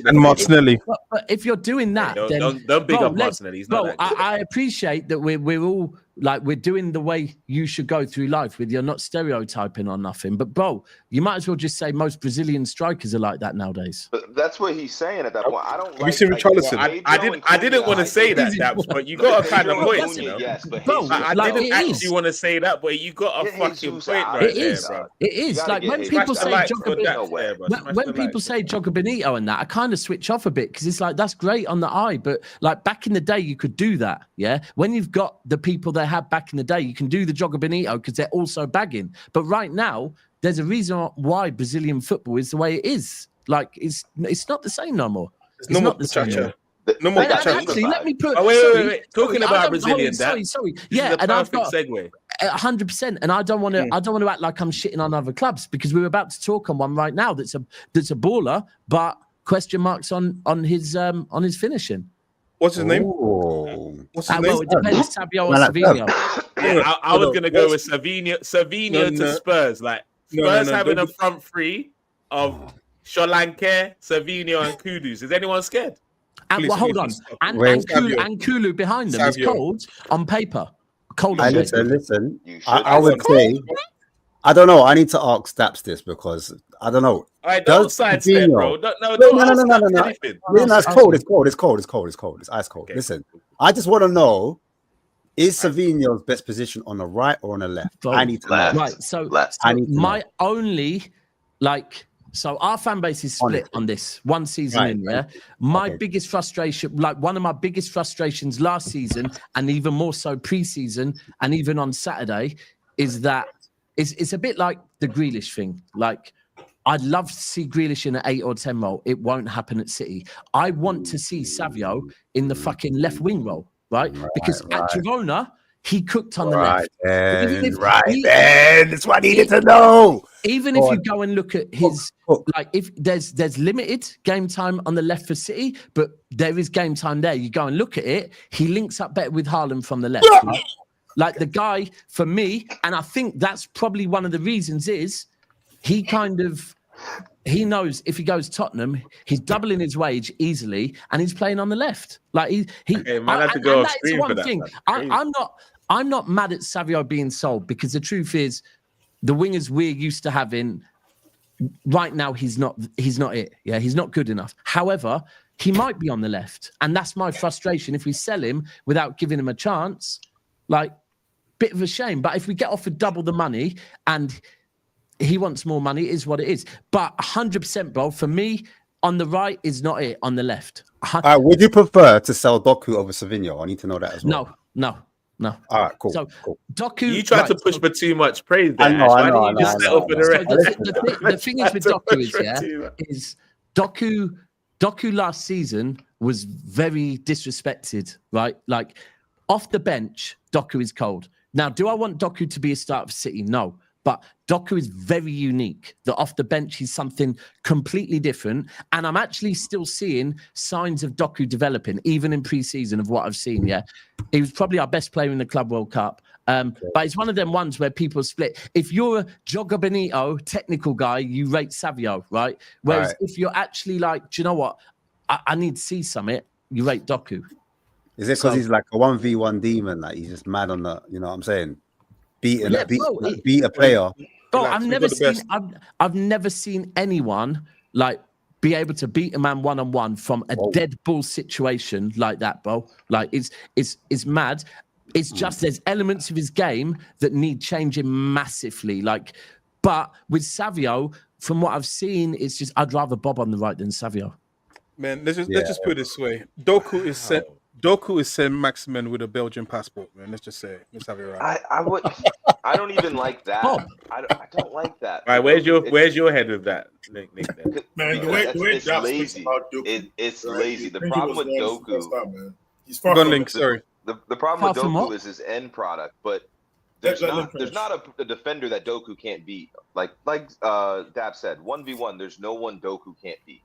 S3: and Martinelli.
S6: But if you're doing that, then
S1: don't big up Martinelli. He's not that good.
S6: I appreciate that we're all like we're doing the way you should go through life with you're not stereotyping or nothing. But bro, you might as well just say most Brazilian strikers are like that nowadays.
S2: But that's what he's saying at that point. I don't.
S3: Have you seen Richarlison?
S1: I didn't want to say that, Dabs, but you got a kind of point, you know.
S2: Yes, but
S6: bro,
S1: I didn't actually want to say that, but you got a fucking point right there, bro.
S6: It is like when people say when people say Joga Bonito and that, I kind of switch off a bit because it's like that's great on the eye, but like back in the day, you could do that. Yeah, when you've got the people they had back in the day, you can do the Joga Bonito because they're also bagging. But right now, there's a reason why Brazilian football is the way it is. Like it's not the same no more. It's
S3: no
S6: not
S3: more
S6: the same.
S3: No more
S6: Actually, let me put.
S1: Wait. Talking about Brazilian,
S6: sorry.
S1: Yeah, and I've got segue.
S6: 100%, and I don't want to act like I'm shitting on other clubs because we're about to talk on one right now that's a baller, but question marks on his finishing.
S3: What's his name?
S6: What's his name? Well, it depends. Savio or Savinho.
S1: I was gonna go with Savinho to Spurs. Like Spurs having a front three of Solanke, Savinho, and Kudus. Is anyone scared?
S6: Hold on. And Kulu behind them is cold on paper. Cold on paper.
S5: Listen. I would say, I don't know. I need to ask Staps this because I don't know.
S1: All right, don't sidestep, bro. No.
S5: It's cold. It's ice cold. Okay. Listen, I just want to know: is Savinho's best position on the right or on the left? I need to know.
S6: Right. So my only So our fan base is split on this one season in, yeah? My biggest frustration, like one of my biggest frustrations last season, and even more so pre-season, and even on Saturday, is that it's a bit like the Grealish thing. Like, I'd love to see Grealish in an 8 or 10 role. It won't happen at City. I want to see Savio in the fucking left wing role, right? Because at Girona, he cooked on the left.
S5: That's what I needed to know.
S6: Even if you go and look at his, like, if there's limited game time on the left for City, but there is game time there. You go and look at it. He links up better with Haaland from the left. Right? Like the guy, for me, and I think that's probably one of the reasons is he knows if he goes Tottenham, he's doubling his wage easily, and he's playing on the left. Like he
S1: might have to go off screen for that.
S6: Thing. I'm not mad at Savio being sold because the truth is, the wingers we're used to having right now, he's not it. Yeah, he's not good enough. However, he might be on the left, and that's my frustration. If we sell him without giving him a chance, like, bit of a shame. But if we get offered double the money and he wants more money, it is what it is. But 100%, bro, for me, on the right is not it. On the left.
S5: Would you prefer to sell Doku over Savinho? I need to know that as well.
S6: No. No.
S5: All right, cool.
S6: So
S5: cool.
S6: Doku,
S1: You tried to push for too much praise there.
S5: I know,
S1: Ash.
S5: I
S1: Why
S5: know,
S1: didn't you
S5: I
S1: just
S5: know,
S1: settle
S5: I
S1: for
S5: know.
S1: the
S6: So
S1: rest?
S6: the thing is with Doku is Doku last season was very disrespected, right? Like off the bench, Doku is cold. Now, do I want Doku to be a starter for City? No. But Doku is very unique. That off the bench, he's something completely different. And I'm actually still seeing signs of Doku developing, even in pre-season of what I've seen. Yeah, he was probably our best player in the Club World Cup. But it's one of them ones where people split. If you're a Jogger Benito technical guy, you rate Savio, right? Whereas if you're actually like, do you know what? I need to see something. You rate Doku.
S5: Is it because he's like a 1v1 demon? Like he's just mad on the, you know what I'm saying? Beat a player.
S6: Bro,
S3: Relax,
S6: I've
S3: we've
S6: never
S3: got the
S6: seen I've never seen anyone like be able to beat a man one-on-one from a dead ball situation like that, bro. Like it's mad. It's just there's elements of his game that need changing massively. Like, but with Savio, from what I've seen, it's just I'd rather Bob on the right than Savio.
S3: Man, let's just put it this way. Doku is Saint Maximin with a Belgian passport, man. Let's just say it. Let's have it right.
S2: I don't even like that. I don't like that.
S1: Right, where's your head with that, Nick?
S7: Man, the way
S2: it's
S7: Dap
S2: lazy.
S7: speaks about Doku,
S2: It's
S7: right?
S2: lazy. The
S7: I think
S2: problem
S7: he
S2: with
S7: was
S2: Doku,
S7: stop, man. He's far from it.
S3: Sorry.
S2: the problem with
S6: Far from
S2: Doku
S6: what?
S2: is his end product, but
S7: Let
S2: there's
S7: him
S2: not a defender that Doku can't beat. Like Dap said, 1v1, there's no one Doku can't beat.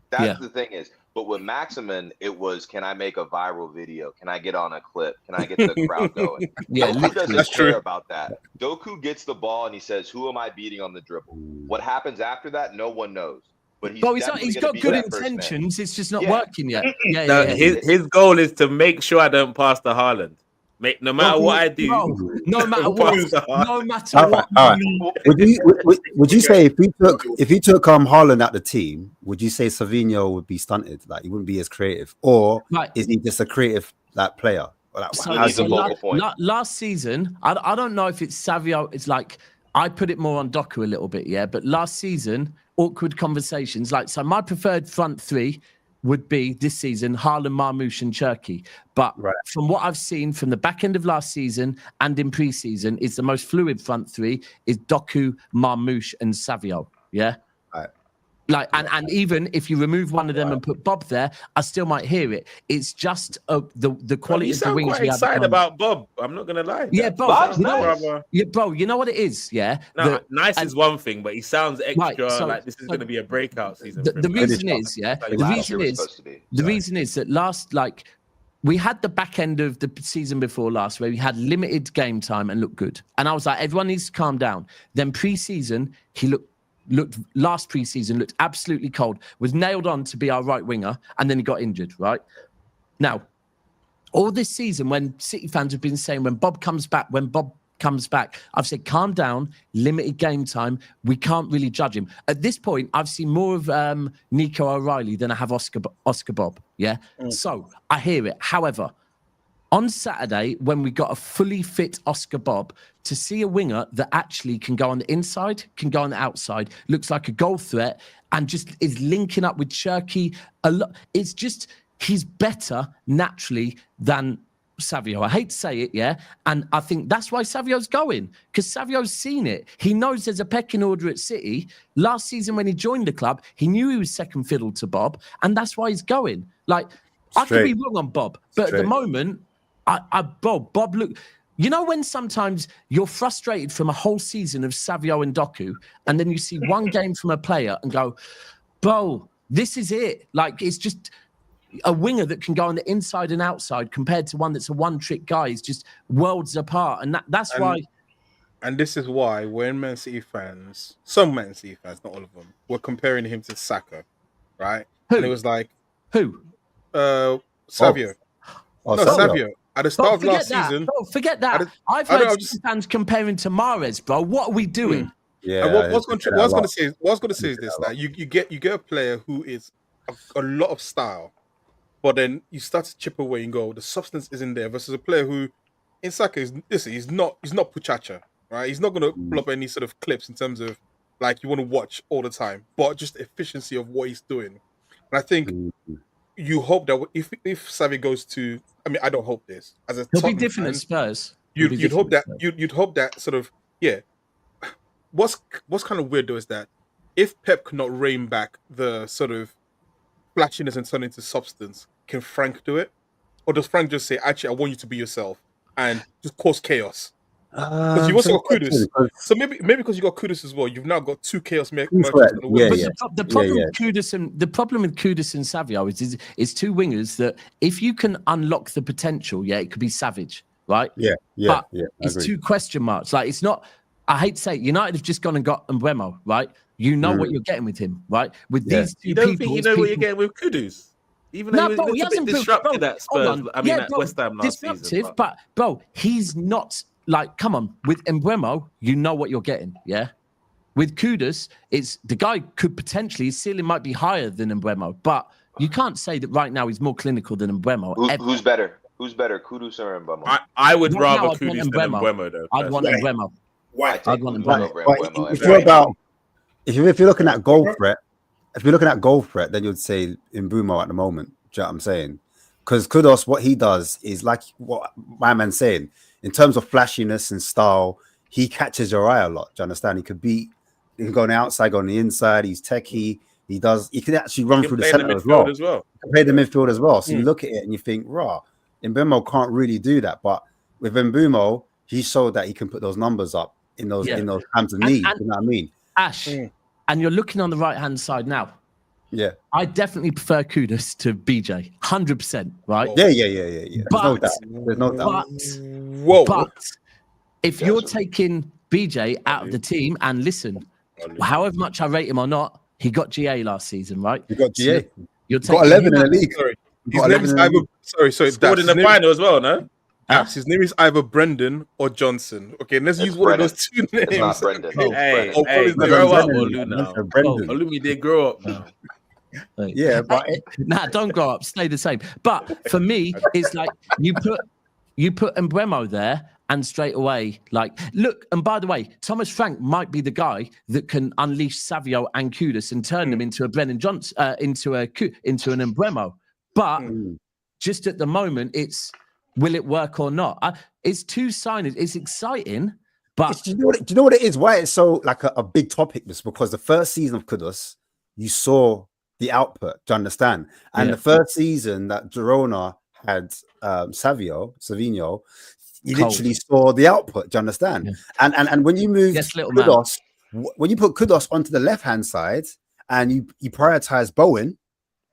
S2: That's the thing is. But with Maximin, it was, can I make a viral video? Can I get on a clip? Can I get the crowd going? Doku doesn't care about that. Doku gets the ball and he says, who am I beating on the dribble? What happens after that, no one knows. But
S6: he's got good intentions. It's just not working yet.
S1: His goal is to make sure I don't pass to Haaland. No matter what I do,
S6: no matter what,
S5: All right. Would you say if you took Haaland out the team, would you say Savinho would be stunted? Like he wouldn't be as creative, or is he just a creative player?
S6: Last season, I don't know if it's Savio. It's like I put it more on Doku a little bit, but last season, awkward conversations. Like so, my preferred front three would be this season Haaland, Marmoush, and Cherki. But from what I've seen from the back end of last season and in pre-season, is the most fluid front three is Doku, Marmoush, and Savio. Yeah. Like and even if you remove one of them and put Bob there, I still might hear it. It's just the quality of the wings.
S1: Quite excited about Bob. I'm not gonna lie.
S6: Yeah, Bob. Bro, you know what it is. Yeah.
S1: Nice is one thing, but he sounds extra. Like this is gonna be a breakout season.
S6: The reason is, the reason is that we had the back end of the season before last where we had limited game time and looked good. And I was like, everyone needs to calm down. Then pre-season, he last pre-season looked absolutely cold, was nailed on to be our right winger, and then he got injured, right? Now, all this season, when City fans have been saying, when Bob comes back, I've said, calm down, limited game time. We can't really judge him. At this point, I've seen more of Nico O'Reilly than I have Oscar Bob, yeah? So, I hear it. However, on Saturday, when we got a fully fit Oscar Bob, to see a winger that actually can go on the inside, can go on the outside, looks like a goal threat, and just is linking up with Cherki a lot. It's just, he's better naturally than Savio. I hate to say it, yeah? And I think that's why Savio's going, because Savio's seen it. He knows there's a pecking order at City. Last season when he joined the club, he knew he was second fiddle to Bob, and that's why he's going. Like, I could be wrong on Bob, but at the moment, Bob, look, you know when sometimes you're frustrated from a whole season of Savio and Doku, and then you see one game from a player and go, bro, this is it. Like, it's just a winger that can go on the inside and outside compared to one that's a one-trick guy is just worlds apart. And that's why...
S3: And this is why when Man City fans, some Man City fans, not all of them, were comparing him to Saka, right?
S6: Who?
S3: And it was like...
S6: Who?
S3: Savio. Savio. At the start of last season...
S6: forget that. I've heard fans comparing to Mahrez, bro. What are we doing?
S3: Yeah. What I was going to say is this: that you get a player who is a lot of style, but then you start to chip away and go, the substance isn't there. Versus a player who, in Saka, he's not Puchacha, right? He's not going to pull up any sort of clips in terms of like you want to watch all the time, but just the efficiency of what he's doing. And I think you hope that if Savio goes to, I mean, I don't hope this as a
S6: He'll be
S3: Tottenham
S6: different
S3: fan,
S6: at Spurs. He'll be
S3: You'd hope
S6: different
S3: that
S6: at Spurs.
S3: you'd hope that sort of What's kind of weird though is that if Pep could not rein back the sort of flashiness and turn into substance, can Frank do it, or does Frank just say, "Actually, I want you to be yourself and just cause chaos"? Because you've also got Kudus, so maybe because you got Kudus as well, you've now got two chaos merchants.
S5: Yeah,
S6: But the problem with Kudus and Savio is two wingers that if you can unlock the potential, it could be savage, right? But it's two question marks. Like it's not. I hate to say it, United have just gone and got Mbeumo, right? You know what you're getting with him, right? With these two
S1: you don't
S6: people,
S1: think you know what you're getting with Kudus? Even though he was a bit disruptive at Spurs, at West Ham last season.
S6: But bro, he's not like, come on, with Mbeumo, you know what you're getting, yeah? With Kudus, it's the guy could potentially, his ceiling might be higher than Mbeumo, but you can't say that right now he's more clinical than Mbeumo.
S2: Who's better? Who's better, Kudus or Mbeumo?
S1: I would rather Kudus than Mbeumo, though.
S6: I'd want Mbeumo.
S2: Why?
S6: I'd want Mbeumo.
S5: If you're looking at goal threat, then you'd say Mbeumo at the moment. Do you know what I'm saying? Because Kudus, what he does is like what my man's saying. In terms of flashiness and style, he catches your eye a lot. Do you understand? He can go on the outside, go on the inside. He's techie. He can actually run through the center as well. He can play the midfield as well. So you look at it and you think, Mbeumo can't really do that. But with Mbeumo, he showed that he can put those numbers up in those times of need. You know what I mean?
S6: Ash, and you're looking on the right-hand side now.
S5: Yeah.
S6: I definitely prefer Kudus to BJ. 100%, right?
S5: Yeah.
S6: But,
S5: There's no doubt.
S6: But if you're taking BJ out of the team, and listen, however much I rate him or not, he got GA last season, right?
S5: He got GA.
S6: So you're
S5: got 11 in the league.
S3: Sorry.
S1: Scored in the final as well, no?
S3: His name is either Brendan or Johnson. Okay, let's use one of those two names.
S2: It's not Brendan.
S1: Hey, grow up, Olu now. Olu, they grow up now.
S5: Yeah, but
S6: don't grow up. Stay the same. But for me, it's like you put Mbeumo there, and straight away, look. And by the way, Thomas Frank might be the guy that can unleash Savio and Kudus and turn them into a Brennan Johnson, into an Mbeumo. But just at the moment, it's. Will it work or not? It's two signings. It's exciting, but
S5: do you know what it is? Why it's so like a big topic? This because the first season of Kudus, you saw the output. Do you understand? And the first season that Girona had Savinho, you literally saw the output. Do you understand? Yeah. And when you move Kudus, when you put Kudus onto the left hand side and you prioritize Bowen,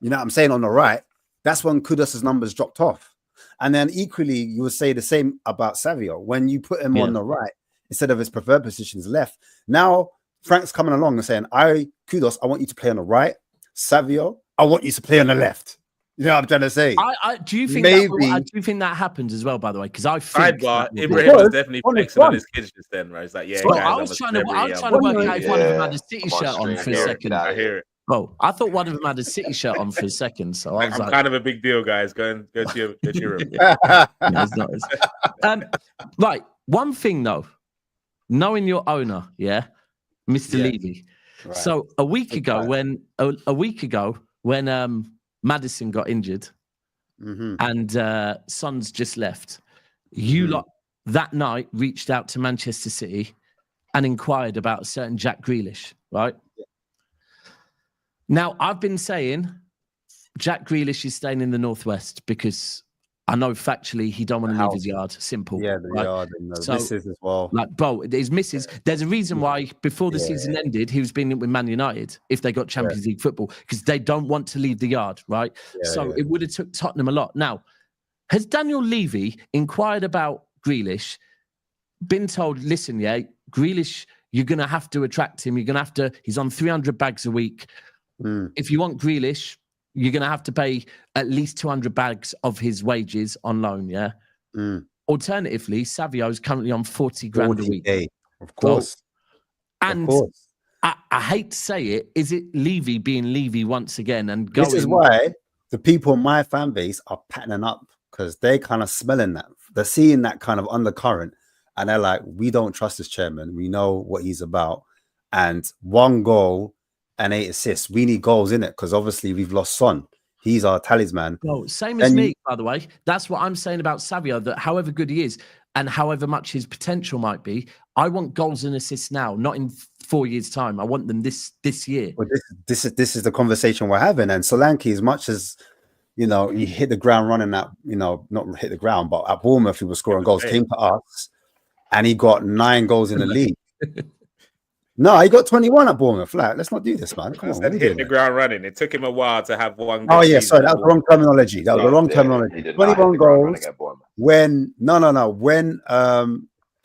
S5: you know what I'm saying, on the right, that's when Kudus's numbers dropped off. And then equally, you would say the same about Savio. When you put him on the right, instead of his preferred positions left, now Frank's coming along and saying, Kudus, I want you to play on the right. Savio, I want you to play on the left. You know what I'm trying to say?
S6: Do you think do you think that happens as well, by the way? Because I think
S1: Ibrahim was definitely flexing on his kids just then, right? It's like, guys,
S6: I was trying to work out if one of them had a City shirt on for a second.
S1: I hear it.
S6: Oh, I thought one of them had a City shirt on for a second. So I was
S1: kind of a big deal, guys. Go to your room.
S6: Right. One thing though, knowing your owner, Mr. Levy. Right. So a week ago when Maddison got injured and Son's just left, you lot that night reached out to Manchester City and inquired about a certain Jack Grealish, right? Now, I've been saying Jack Grealish is staying in the Northwest because I know factually he don't want to leave his yard. Simple.
S5: Yeah, the yard and the missus as well.
S6: His missus. There's a reason why before the season ended, he was being with Man United if they got Champions League football because they don't want to leave the yard, right? It would have took Tottenham a lot. Now, has Daniel Levy inquired about Grealish, been told, listen, Grealish, you're going to have to attract him. You're going to have to, he's on 300 bags a week. If you want Grealish, you're going to have to pay at least 200 bags of his wages on loan, Alternatively, Savio is currently on 40 grand a week.
S5: Of course.
S6: And I hate to say it, is it Levy being Levy once again and going?
S5: This is why the people in my fan base are patterning up because they're kind of smelling that. They're seeing that kind of undercurrent and they're like, we don't trust this chairman. We know what he's about. And 1 goal and 8 assists. We need goals in it because obviously we've lost Son. He's our talisman.
S6: Well, same as me, by the way. That's what I'm saying about Savio, that however good he is and however much his potential might be, I want goals and assists now, not in 4 years' time. I want them this year.
S5: Well, this is the conversation we're having. And Solanke, as much as, you know, he hit the ground running at, you know, not hit the ground, but at Bournemouth, he was scoring goals, came to us, and he got 9 goals in the league. No, he got 21 at Bournemouth. Like, let's not do this, man. Come on.
S1: Said hit the ground running. It took him a while to have one.
S5: Oh, yeah, sorry, that was the wrong terminology. That was the wrong terminology. 21 goals. When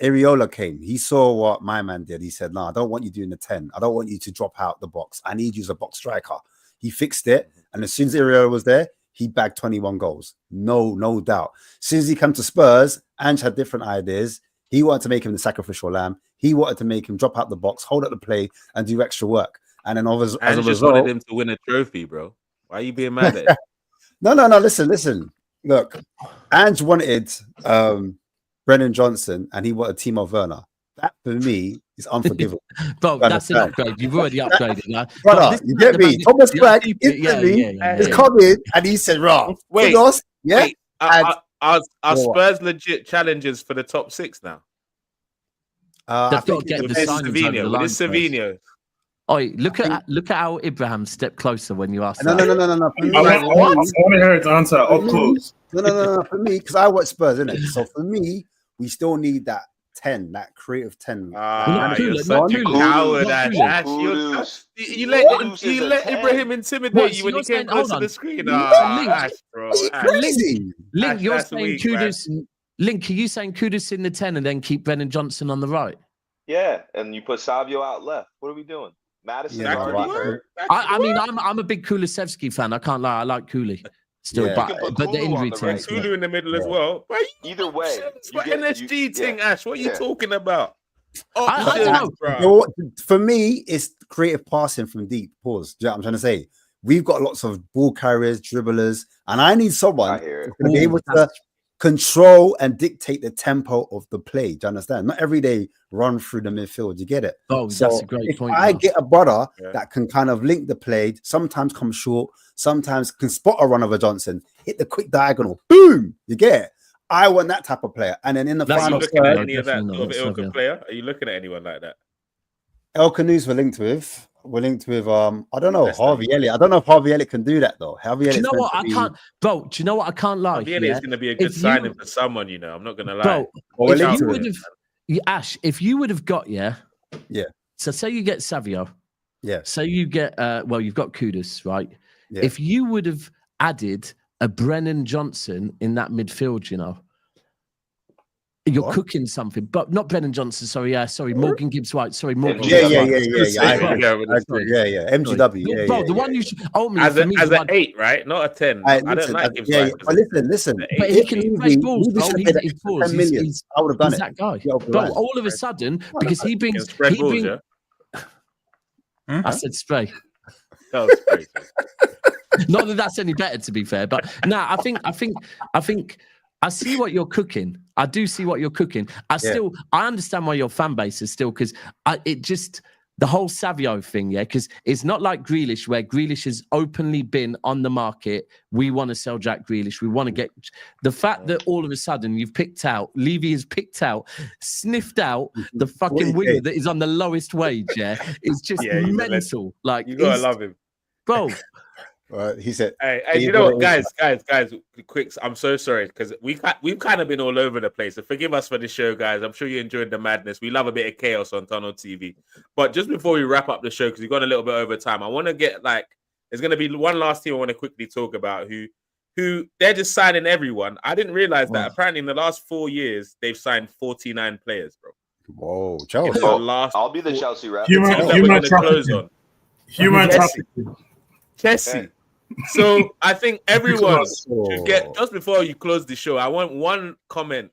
S5: Areola came, he saw what my man did. He said, no, I don't want you doing the 10. I don't want you to drop out the box. I need you as a box striker. He fixed it. And as soon as Areola was there, he bagged 21 goals. No doubt. As soon as he came to Spurs, Ange had different ideas. He wanted to make him the sacrificial lamb. He wanted to make him drop out the box, hold up the play, and do extra work. And then as a result,
S1: just wanted him to win a trophy, bro. Why are you being mad at him?
S5: No. Listen. Look, Ange wanted Brennan Johnson, and he wanted Timo Werner. That for me is unforgivable.
S6: Bro, that's an upgrade. You've already upgraded, man.
S5: Brother, you get me? Thomas Frank is coming, and he said, "Raw,
S1: wait,
S5: yeah."
S1: Are Spurs legit challengers for the top 6 now?
S6: They've got to get the
S1: Savinho.
S6: Oh, look at how Ibrahim stepped closer when you asked.
S5: No.
S7: I want to hear his answer up close.
S5: No. For me, because I watch Spurs, innit? So for me, we still need that 10, that creative 10.
S1: You're such a coward, Ash. You let Ibrahim intimidate you when you came close to the screen. Ash, bro.
S6: Link, you're saying Kudus. Link, are you saying Kudus in the 10 and then keep Brennan Johnson on the right?
S2: Yeah, and you put Savio out left. What are we doing? Madison already hurt.
S6: I mean, I'm a big Kulusevski fan. I can't lie. I like Kuli still, but the injury team.
S1: Kulu in the middle as well.
S2: Either way,
S1: it's what NSG thing, Ash. What are you talking about?
S6: I don't know.
S5: For me, it's creative passing from deep. Pause. Do you know what I'm trying to say? We've got lots of ball carriers, dribblers, and I need someone who's going to be able to control and dictate the tempo of the play. Do you understand? Not every day run through the midfield. You get it?
S6: Oh, so that's a great point.
S5: I get a brother that can kind of link the play, sometimes come short, sometimes can spot a run of a Johnson, hit the quick diagonal, boom, you get it. I want that type of player. And then in the final
S1: third, at any of that sort of player? Are you looking at anyone like that?
S5: El Canoes we're linked with. We're linked with I don't know, Harvey Elliott. I don't know if Harvey Elliott can do that though. Harvey Elliott.
S6: Do you know what? I can't, bro. Do you know what? I can't lie.
S1: Harvey Elliott's going to be a good signing for someone, you know. I'm not going to lie.
S6: Bro, if you would have, Ash, if you would have got
S5: yeah.
S6: So say you get Savio.
S5: Yeah.
S6: So you get you've got Kudus, right?
S5: Yeah.
S6: If you would have added a Brennan Johnson in that midfield, you know. You're cooking something, but not Brennan Johnson. Sorry, Morgan Gibbs White. Sorry, Morgan.
S5: Yeah. MGW.
S6: Bro, the one you should
S1: as an 8, right? Not a 10. I don't like Gibbs White.
S5: But listen.
S6: But he can play balls, bro. He's
S5: I would have done it.
S6: That guy. But all of a sudden, because he brings. I said spray.
S1: That was crazy.
S6: Not that that's any better, to be fair, but no, I think. I see what you're cooking. I do see what you're cooking. I understand why your fan base is still, because the whole Savio thing, because it's not like Grealish, where Grealish has openly been on the market. We want to sell Jack Grealish. We want to get the fact that all of a sudden Levy has sniffed out the fucking winger that is on the lowest wage. It's just mental. Like,
S1: you gotta love him,
S6: bro.
S5: He said,
S1: "Hey, you know what, guys, quick. I'm so sorry because we've kind of been all over the place. So forgive us for the show, guys. I'm sure you enjoyed the madness. We love a bit of chaos on Tunnel TV. But just before we wrap up the show, because we've gone a little bit over time, I want to get there's going to be one last team I want to quickly talk about who they're just signing everyone. I didn't realize that apparently in the last 4 years they've signed 49 players, bro.
S5: Whoa, Chelsea!
S2: I'll be the Chelsea rep.
S7: Human trafficking.
S1: Chelsea. So I think everyone should get, just before you close the show, I want one comment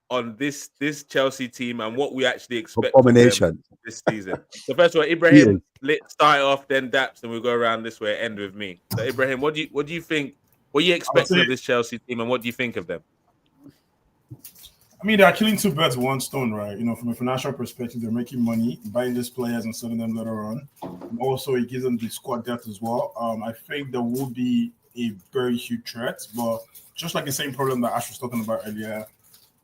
S1: on this Chelsea team and what we actually expect from them this season. So first of all, Ibrahim, start off, then Daps, and we'll go around this way, end with me. So Ibrahim, what do you think? What are you expecting of this Chelsea team, and what do you think of them?
S7: I mean, they're killing two birds with one stone, right? You know, from a financial perspective, they're making money, buying these players and selling them later on. And also, it gives them the squad depth as well. I think there will be a very huge threat. But just like the same problem that Ash was talking about earlier,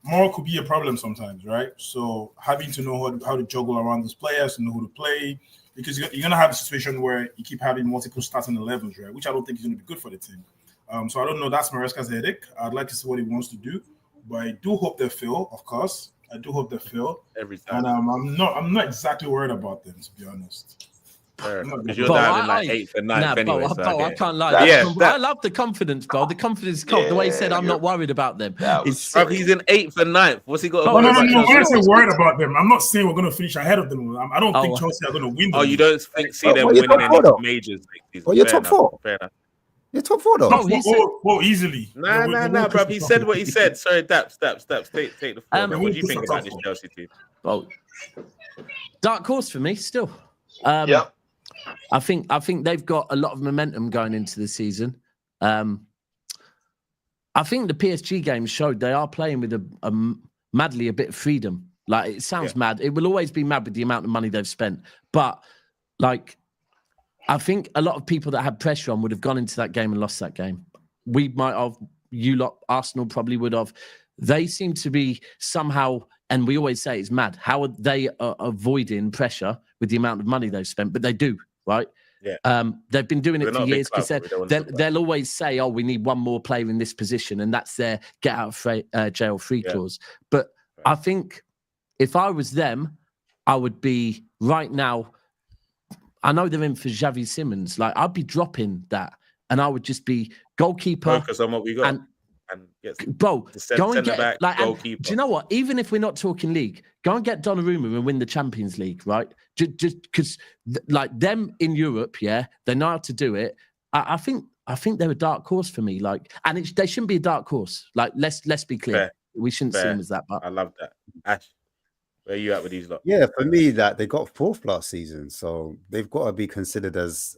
S7: more could be a problem sometimes, right? So having to know how to juggle around those players and know who to play, because you're going to have a situation where you keep having multiple starting 11s, right? Which I don't think is going to be good for the team. So I don't know. That's Maresca's headache. I'd like to see what he wants to do, but I do hope they fail. Of course, I do hope they fail.
S1: Every time.
S7: And I'm not exactly worried about them, to be honest.
S1: Because you're down in like 8th and 9th anyway.
S6: I can't lie.
S1: Yeah,
S6: I love the confidence, bro. The confidence cult. The way he said, "I'm not worried about them."
S1: He's in 8th and 9th. What's he got?
S7: No. When I say worried about them, I'm not saying we're going to finish ahead of them. I don't think Chelsea are going to win.
S1: Oh, you don't see them winning any majors?
S5: Well, you're top 4.
S1: Fair enough.
S5: You're top 4 though.
S7: Oh, easily.
S1: Nah, bro. He said what he said. Sorry, Daps. Take the floor. What do you think about this Chelsea team?
S6: Well, dark horse for me still.
S2: Yep.
S6: I think they've got a lot of momentum going into the season. I think the PSG game showed they are playing with madly a bit of freedom. Like, it sounds mad. It will always be mad with the amount of money they've spent. But like, I think a lot of people that had pressure on would have gone into that game and lost that game. We might have, you lot, Arsenal probably would have. They seem to be somehow, and we always say it's mad, how are they avoiding pressure with the amount of money they've spent? But they do, right?
S1: Yeah.
S6: They've been doing it for years because they'll always say, oh, we need one more player in this position, and that's their get out of jail free clause. But I think if I was them, I would be right now, I know they're in for Xavi Simons. Like, I'd be dropping that, and I would just be goalkeeper.
S1: Focus on what we got. And
S6: bro, go and get
S1: back,
S6: like. Do you know what? Even if we're not talking league, go and get Donnarumma and win the Champions League, right? Just because, like, them in Europe, they know how to do it. I think they're a dark horse for me. Like, and they shouldn't be a dark horse. Like, let's be clear.
S1: Fair.
S6: We shouldn't see them as that. But
S1: I love that. Ash, where are you at with these lot?
S5: Yeah, for me, that they got 4th last season, so they've got to be considered as,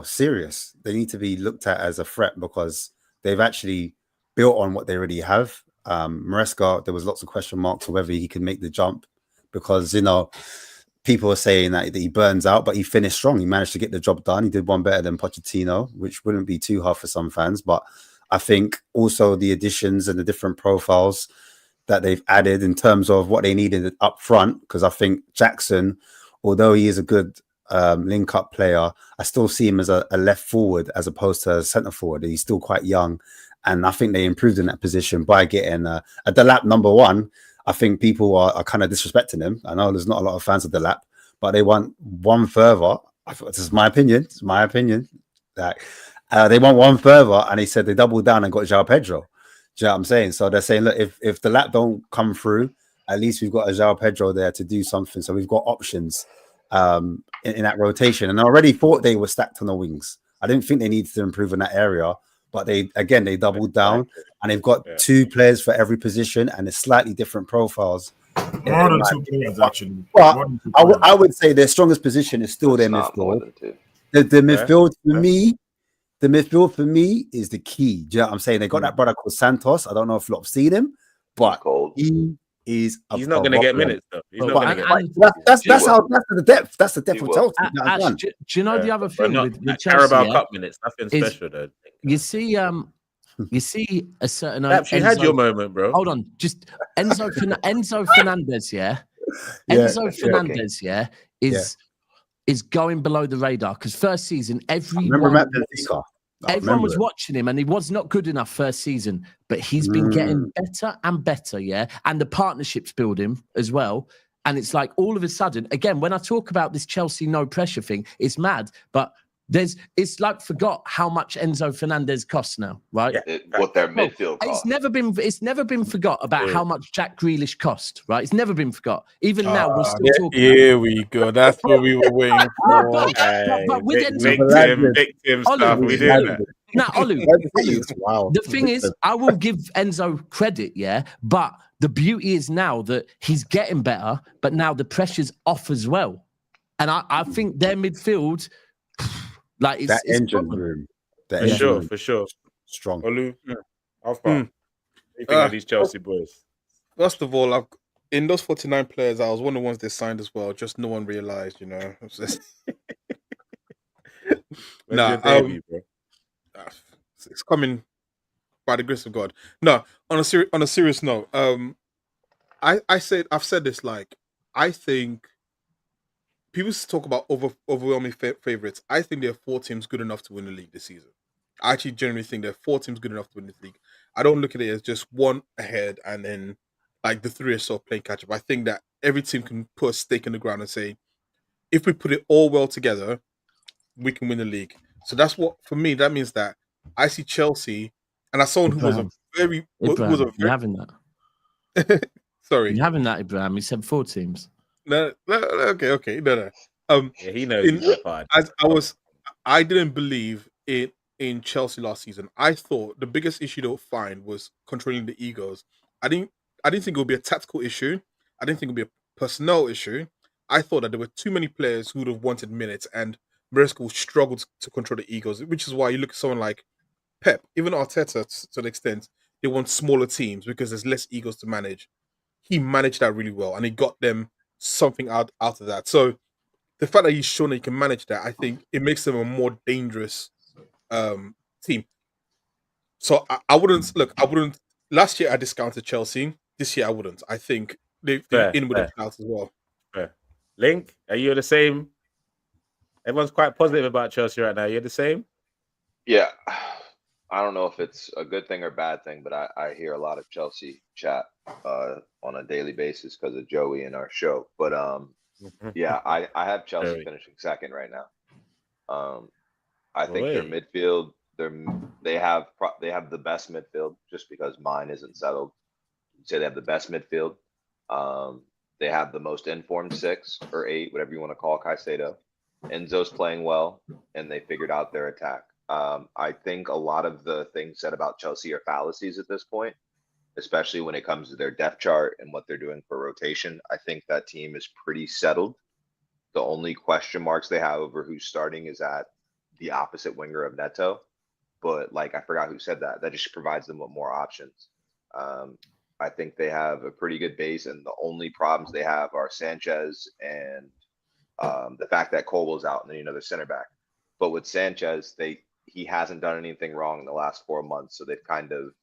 S5: serious. They need to be looked at as a threat because they've actually built on what they already have. Maresca, there was lots of question marks on whether he could make the jump because, people are saying that he burns out, but he finished strong. He managed to get the job done. He did one better than Pochettino, which wouldn't be too hard for some fans. But I think also the additions and the different profiles that they've added in terms of what they needed up front, because I think Jackson, although he is a good link-up player, I still see him as a left forward as opposed to a centre forward. He's still quite young. And I think they improved in that position by getting a Delap number 1. I think people are kind of disrespecting him. I know there's not a lot of fans of Delap, but they want one further. This is my opinion. It's my opinion. That they want one further, and he said they doubled down and got João Pedro. Do you know what I'm saying? So they're saying, look, if Delap don't come through, at least we've got a João Pedro there to do something. So we've got options in that rotation. And I already thought they were stacked on the wings. I didn't think they needed to improve in that area. But they doubled down, and they've got 2 players for every position, and it's slightly different profiles.
S7: More than 2 players, actually.
S5: But I would say their strongest position is still their midfield. The midfield for me is the key. Do you know what I'm saying? They got that brother called Santos. I don't know if a lot have seen him, but he is.
S1: He's not going to get minutes though. He's not going to
S5: get. That's the depth. That's the depth of Chelsea.
S6: Do you know the other thing with Chelsea?
S1: Carabao Cup minutes, nothing special though.
S6: You see a certain.
S1: Perhaps you had your moment, bro.
S6: Hold on, just Enzo Fernandez. Enzo Fernandez. Is going below the radar because first season everyone was watching him and he was not good enough first season, but he's been getting better and better, and the partnerships build him as well. And it's like all of a sudden, again, when I talk about this Chelsea no pressure thing, it's mad, but it's like forgot how much Enzo Fernandez costs now, right?
S2: What their midfield costs.
S6: It's never been forgot about how much Jack Grealish cost, right? It's never been forgot. Even now, we're still talking.
S3: Here we go. That's what we were waiting for.
S6: But with
S1: victim stuff, we doing that.
S6: Now, Olu, the thing is, I will give Enzo credit, but the beauty is now that he's getting better, but now the pressure's off as well. And I think their midfield, like it's
S5: engine room.
S1: For sure.
S5: Strong.
S1: Olu, how far? What do you think of these Chelsea boys?
S3: First of all, in those 49 players, I was one of the ones they signed as well. Just no one realized,
S1: Where's your debut, bro?
S3: It's coming by the grace of God. No, on a serious note, I've said this, like, I think people talk about overwhelming favorites. I think there are 4 teams good enough to win the league this season. I actually genuinely think there are 4 teams good enough to win this league. I don't look at it as just one ahead and then like the 3 are sort of playing catch up. I think that every team can put a stake in the ground and say, if we put it all well together, we can win the league. So that's what, for me, that means that I see Chelsea, and as someone who was a very,
S6: You're having that.
S3: Sorry,
S6: You're having that, Ibrahim. He said 4 teams.
S3: no, okay, no.
S1: Yeah, he knows that part.
S3: I didn't believe in Chelsea last season. I thought the biggest issue they'll find was controlling the egos. I didn't think it would be a tactical issue. I didn't think it would be a personnel issue. I thought that there were too many players who would have wanted minutes, and Maresca struggled to control the egos, which is why you look at someone like Pep, even Arteta to an extent, they want smaller teams because there's less egos to manage. He managed that really well, and he got them something out of that. So the fact that he's shown that he can manage that, I think it makes them a more dangerous team. So I wouldn't look. Last year I discounted Chelsea. This year I wouldn't. I think they're in with the clouds as well.
S1: Fair. Link, are you the same? Everyone's quite positive about Chelsea right now. You're the same?
S2: Yeah. I don't know if it's a good thing or bad thing, but I hear a lot of Chelsea chat on a daily basis because of Joey and our show. But yeah, I have Chelsea finishing second right now. I think their midfield, they have the best midfield just because mine isn't settled. You'd say they have the best midfield. They have the most informed 6 or 8, whatever you want to call Caicedo. Enzo's playing well, and they figured out their attack. I think a lot of the things said about Chelsea are fallacies at this point, especially when it comes to their depth chart and what they're doing for rotation. I think that team is pretty settled. The only question marks they have over who's starting is at the opposite winger of Neto. But like, I forgot who said that. That just provides them with more options. I think they have a pretty good base, and the only problems they have are Sanchez and the fact that Colwell's out and then another center back. But with Sanchez, he hasn't done anything wrong in the last 4 months. So they've kind of,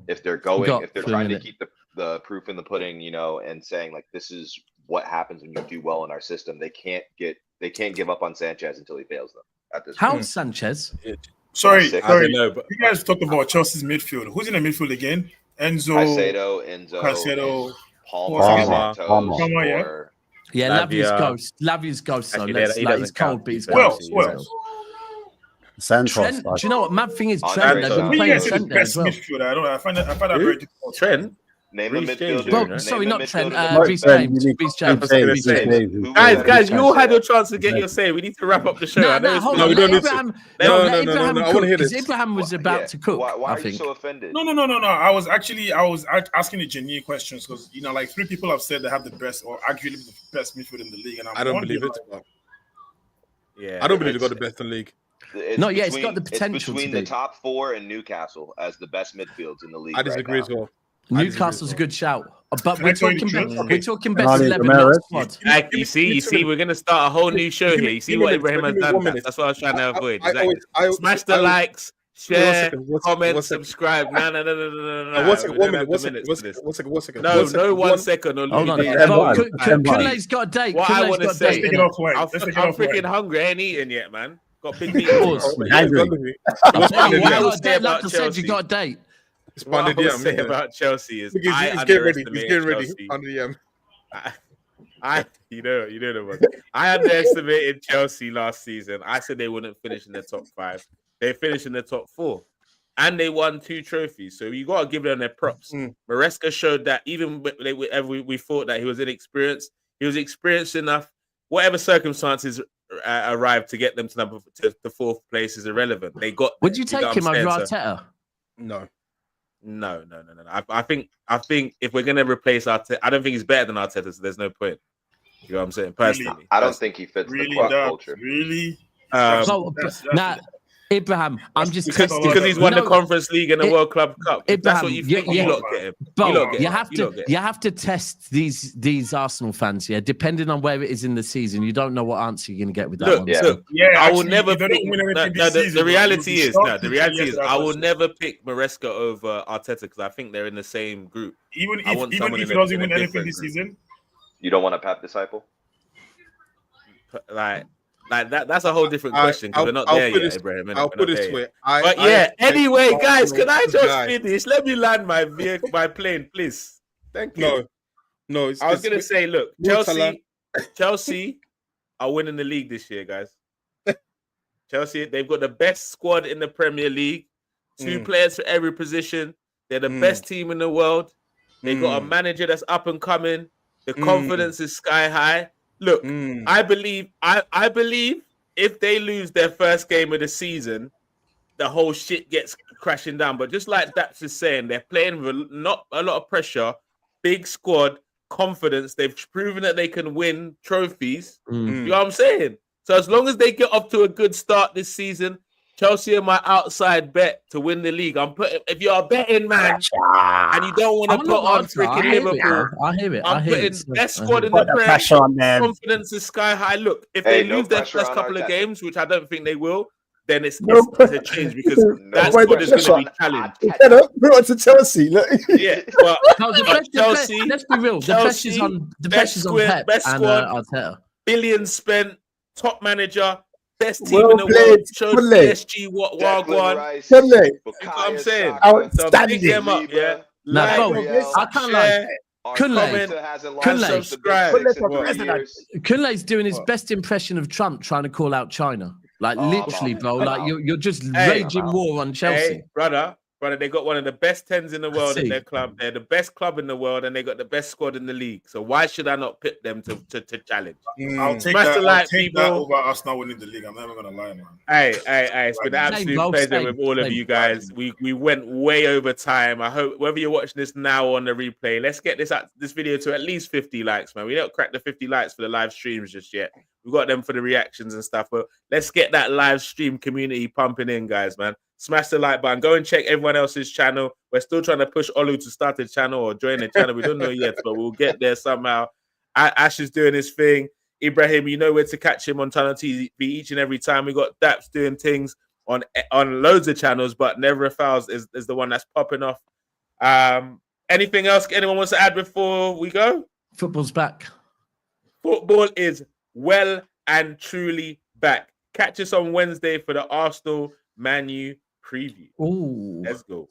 S2: if they're trying to keep the proof in the pudding, and saying like, this is what happens when you do well in our system, they can't give up on Sanchez until he fails them at this point.
S6: How's Sanchez?
S7: Sorry.
S1: I don't know, but
S7: You guys talked about Chelsea's midfield. Who's in the midfield again? Enzo,
S2: Caicedo, Palmer,
S7: yeah.
S6: Yeah, Lavia's ghost. So he's cold, but he's
S7: Well.
S5: Santos.
S6: Trent, do you know what? Mad thing is,
S2: Andre
S6: Trent. They've been
S2: Santos.
S6: playing
S7: Yes, the
S6: Trent there
S7: best
S6: as well.
S7: midfielder. I find that very difficult.
S1: Trent.
S2: Name the
S1: Reece James,
S2: midfielder.
S1: Well,
S2: Name
S6: sorry,
S2: the
S6: not
S2: midfielder
S6: Trent.
S2: that
S6: Reece
S2: plays
S6: James. Reece James.
S1: James.
S2: Who
S1: Guys, you all had your
S2: Caicedo?
S1: chance to get your say. We need to wrap up the show. I know it's
S6: hold
S3: No,
S6: on.
S3: we
S6: Let
S3: don't need to.
S6: Abraham.
S3: No,
S6: Let Abraham
S3: I
S6: cook,
S3: wanna hear
S6: because
S3: this.
S6: Abraham was about to cook.
S2: Why
S6: I
S2: are you
S6: think.
S2: so offended?
S7: No. I was asking the genuine questions because like 3 people have said they have the best or arguably the best midfield in the league, and
S3: I don't believe it.
S1: Yeah,
S3: I don't believe they got the best in the league.
S6: It's got the potential
S2: It's between
S6: to be.
S2: the top 4 and Newcastle as the best midfields in the league.
S3: I disagree
S2: right
S3: as well.
S6: Newcastle's a good shout, but
S7: Can
S6: we're
S7: I tell you
S6: talking
S7: the truth?
S6: we're talking best
S5: Marley
S6: 11,
S5: Ramirez.
S6: not squad.
S1: Like, you see, we're gonna start a whole new show here. You see what Ibrahim has done? That's what I was trying to avoid. Exactly. Smash the likes, share, comment, subscribe. No.
S3: One second.
S1: No, 1 second. Or
S6: Hold on.
S1: lose it.
S6: Kunle's got a date.
S1: What I
S6: Kunle's
S1: want to
S6: got a
S1: say,
S7: Let's take it
S6: date.
S7: offline.
S1: I'm freaking hungry. I ain't eaten yet, man. Got big meat.
S6: Pause.
S5: Angry.
S1: What I would say
S6: Like
S1: about
S6: I said, you
S1: Chelsea.
S6: got a date.
S1: What I would say about Chelsea is
S3: He's
S1: I
S3: getting ready. He's
S1: underestimated
S3: getting ready.
S1: Chelsea.
S3: Under the
S1: You know the one. I underestimated Chelsea last season. I said they wouldn't finish in the top 5. They finished in the top 4, and they won 2 trophies. So you got to give them their props. Maresca showed that even we thought that he was inexperienced, he was experienced enough. Whatever circumstances arrived to get them to the 4th place is irrelevant. They got.
S6: Would you take him over
S3: M.
S6: Arteta?
S3: No.
S1: I think if we're gonna replace Arteta, I don't think he's better than Arteta. So there's no point. You know what I'm saying? Personally,
S2: I don't think he fits the club culture.
S7: Really?
S6: Abraham, I'm just
S1: because
S6: testing
S1: he's won the
S6: No,
S1: Conference League and the World Club Cup. If that's what you
S6: Abraham,
S1: think,
S6: yeah.
S1: you lot get him.
S6: Bro,
S1: lot get
S6: you
S1: him.
S6: have
S1: lot get him.
S6: you have to test these Arsenal fans, yeah. Depending on where it is in the season, you don't know what answer you're gonna get with that
S1: Look,
S6: one.
S2: Yeah.
S1: look,
S7: Yeah,
S1: I will
S7: actually,
S1: never
S7: if they
S1: pick.
S7: don't win anything
S1: No,
S7: this
S1: the
S7: season,
S1: reality is,
S7: shocked
S1: the
S7: if
S1: reality
S7: yes
S1: is,
S7: to that
S1: I will
S7: question.
S1: never pick Maresca over Arteta because I think they're in the same group.
S7: Even
S1: I want
S7: if
S1: someone
S7: he
S1: in a
S7: doesn't win anything
S1: different
S7: this
S1: group.
S7: season,
S2: You don't want a Pep disciple?
S1: Like that's a whole different question because we're not
S3: I'll
S1: there
S3: put
S1: yet,
S3: this.
S1: Ibrahim. We're
S3: I'll
S1: not
S3: put
S1: there
S3: this
S1: yet.
S3: way.
S1: But yeah, anyway, guys, can I just
S3: guy.
S1: finish? Let me land my vehicle, my plane, please. Thank you.
S3: No.
S1: I was gonna say, look,
S3: More talent.
S1: Chelsea are winning the league this year, guys. Chelsea, they've got the best squad in the Premier League. 2 players for every position. They're the best team in the world. They got a manager that's up and coming. The confidence is sky high. Look, I believe if they lose their first game of the season, the whole shit gets crashing down. But just like Daps is saying, they're playing with not a lot of pressure, big squad, confidence. They've proven that they can win trophies. You know what I'm saying? So as long as they get off to a good start this season, Chelsea are my outside bet to win the league. I'm putting, if you're a betting man and you don't want to put on freaking Liverpool, I'm putting best squad in the Prem. Confidence is sky high. Look, if they lose their first couple of games, which I don't think they will, then it's a change because that squad is going to be challenged.
S5: Put on to Chelsea. Look.
S1: Yeah, but
S6: Chelsea. Let's be real. The pressure's on Pep and Arteta.
S1: Billions spent, top manager, best team
S5: Well
S1: in the
S5: played.
S1: world. Showed
S5: Good leg.
S1: PSG what Wagwan.
S5: Good leg.
S1: You know what I'm saying? So
S5: Outstanding.
S1: pick them up, yeah.
S6: Nah,
S1: Like,
S6: bro, I can't lie. Kunle's doing his best impression of Trump trying to call out China. Like literally, bro. Like you're just raging war on Chelsea.
S1: Hey, brother, they got one of the best 10s in the world at their club. They're the best club in the world, and they got the best squad in the league. So why should I not pick them to challenge?
S7: I'll take that over us not winning the league. I'm never gonna lie, man.
S1: Hey, it's been an absolute pleasure with all of you guys. We went way over time. I hope whether you're watching this now or on the replay, let's get this video to at least 50 likes, man. We don't crack the 50 likes for the live streams just yet. We got them for the reactions and stuff, but let's get that live stream community pumping in, guys, man. Smash the like button. Go and check everyone else's channel. We're still trying to push Olu to start a channel or join the channel. We don't know yet, but we'll get there somehow. Ash is doing his thing. Ibrahim, you know where to catch him on Tunnel TV each and every time. We got Daps doing things on loads of channels, but Never a Fouls is the one that's popping off. Anything else anyone wants to add before we go?
S6: Football's back.
S1: Football is well and truly back. Catch us on Wednesday for the Arsenal Man U preview.
S6: Ooh.
S1: Let's go.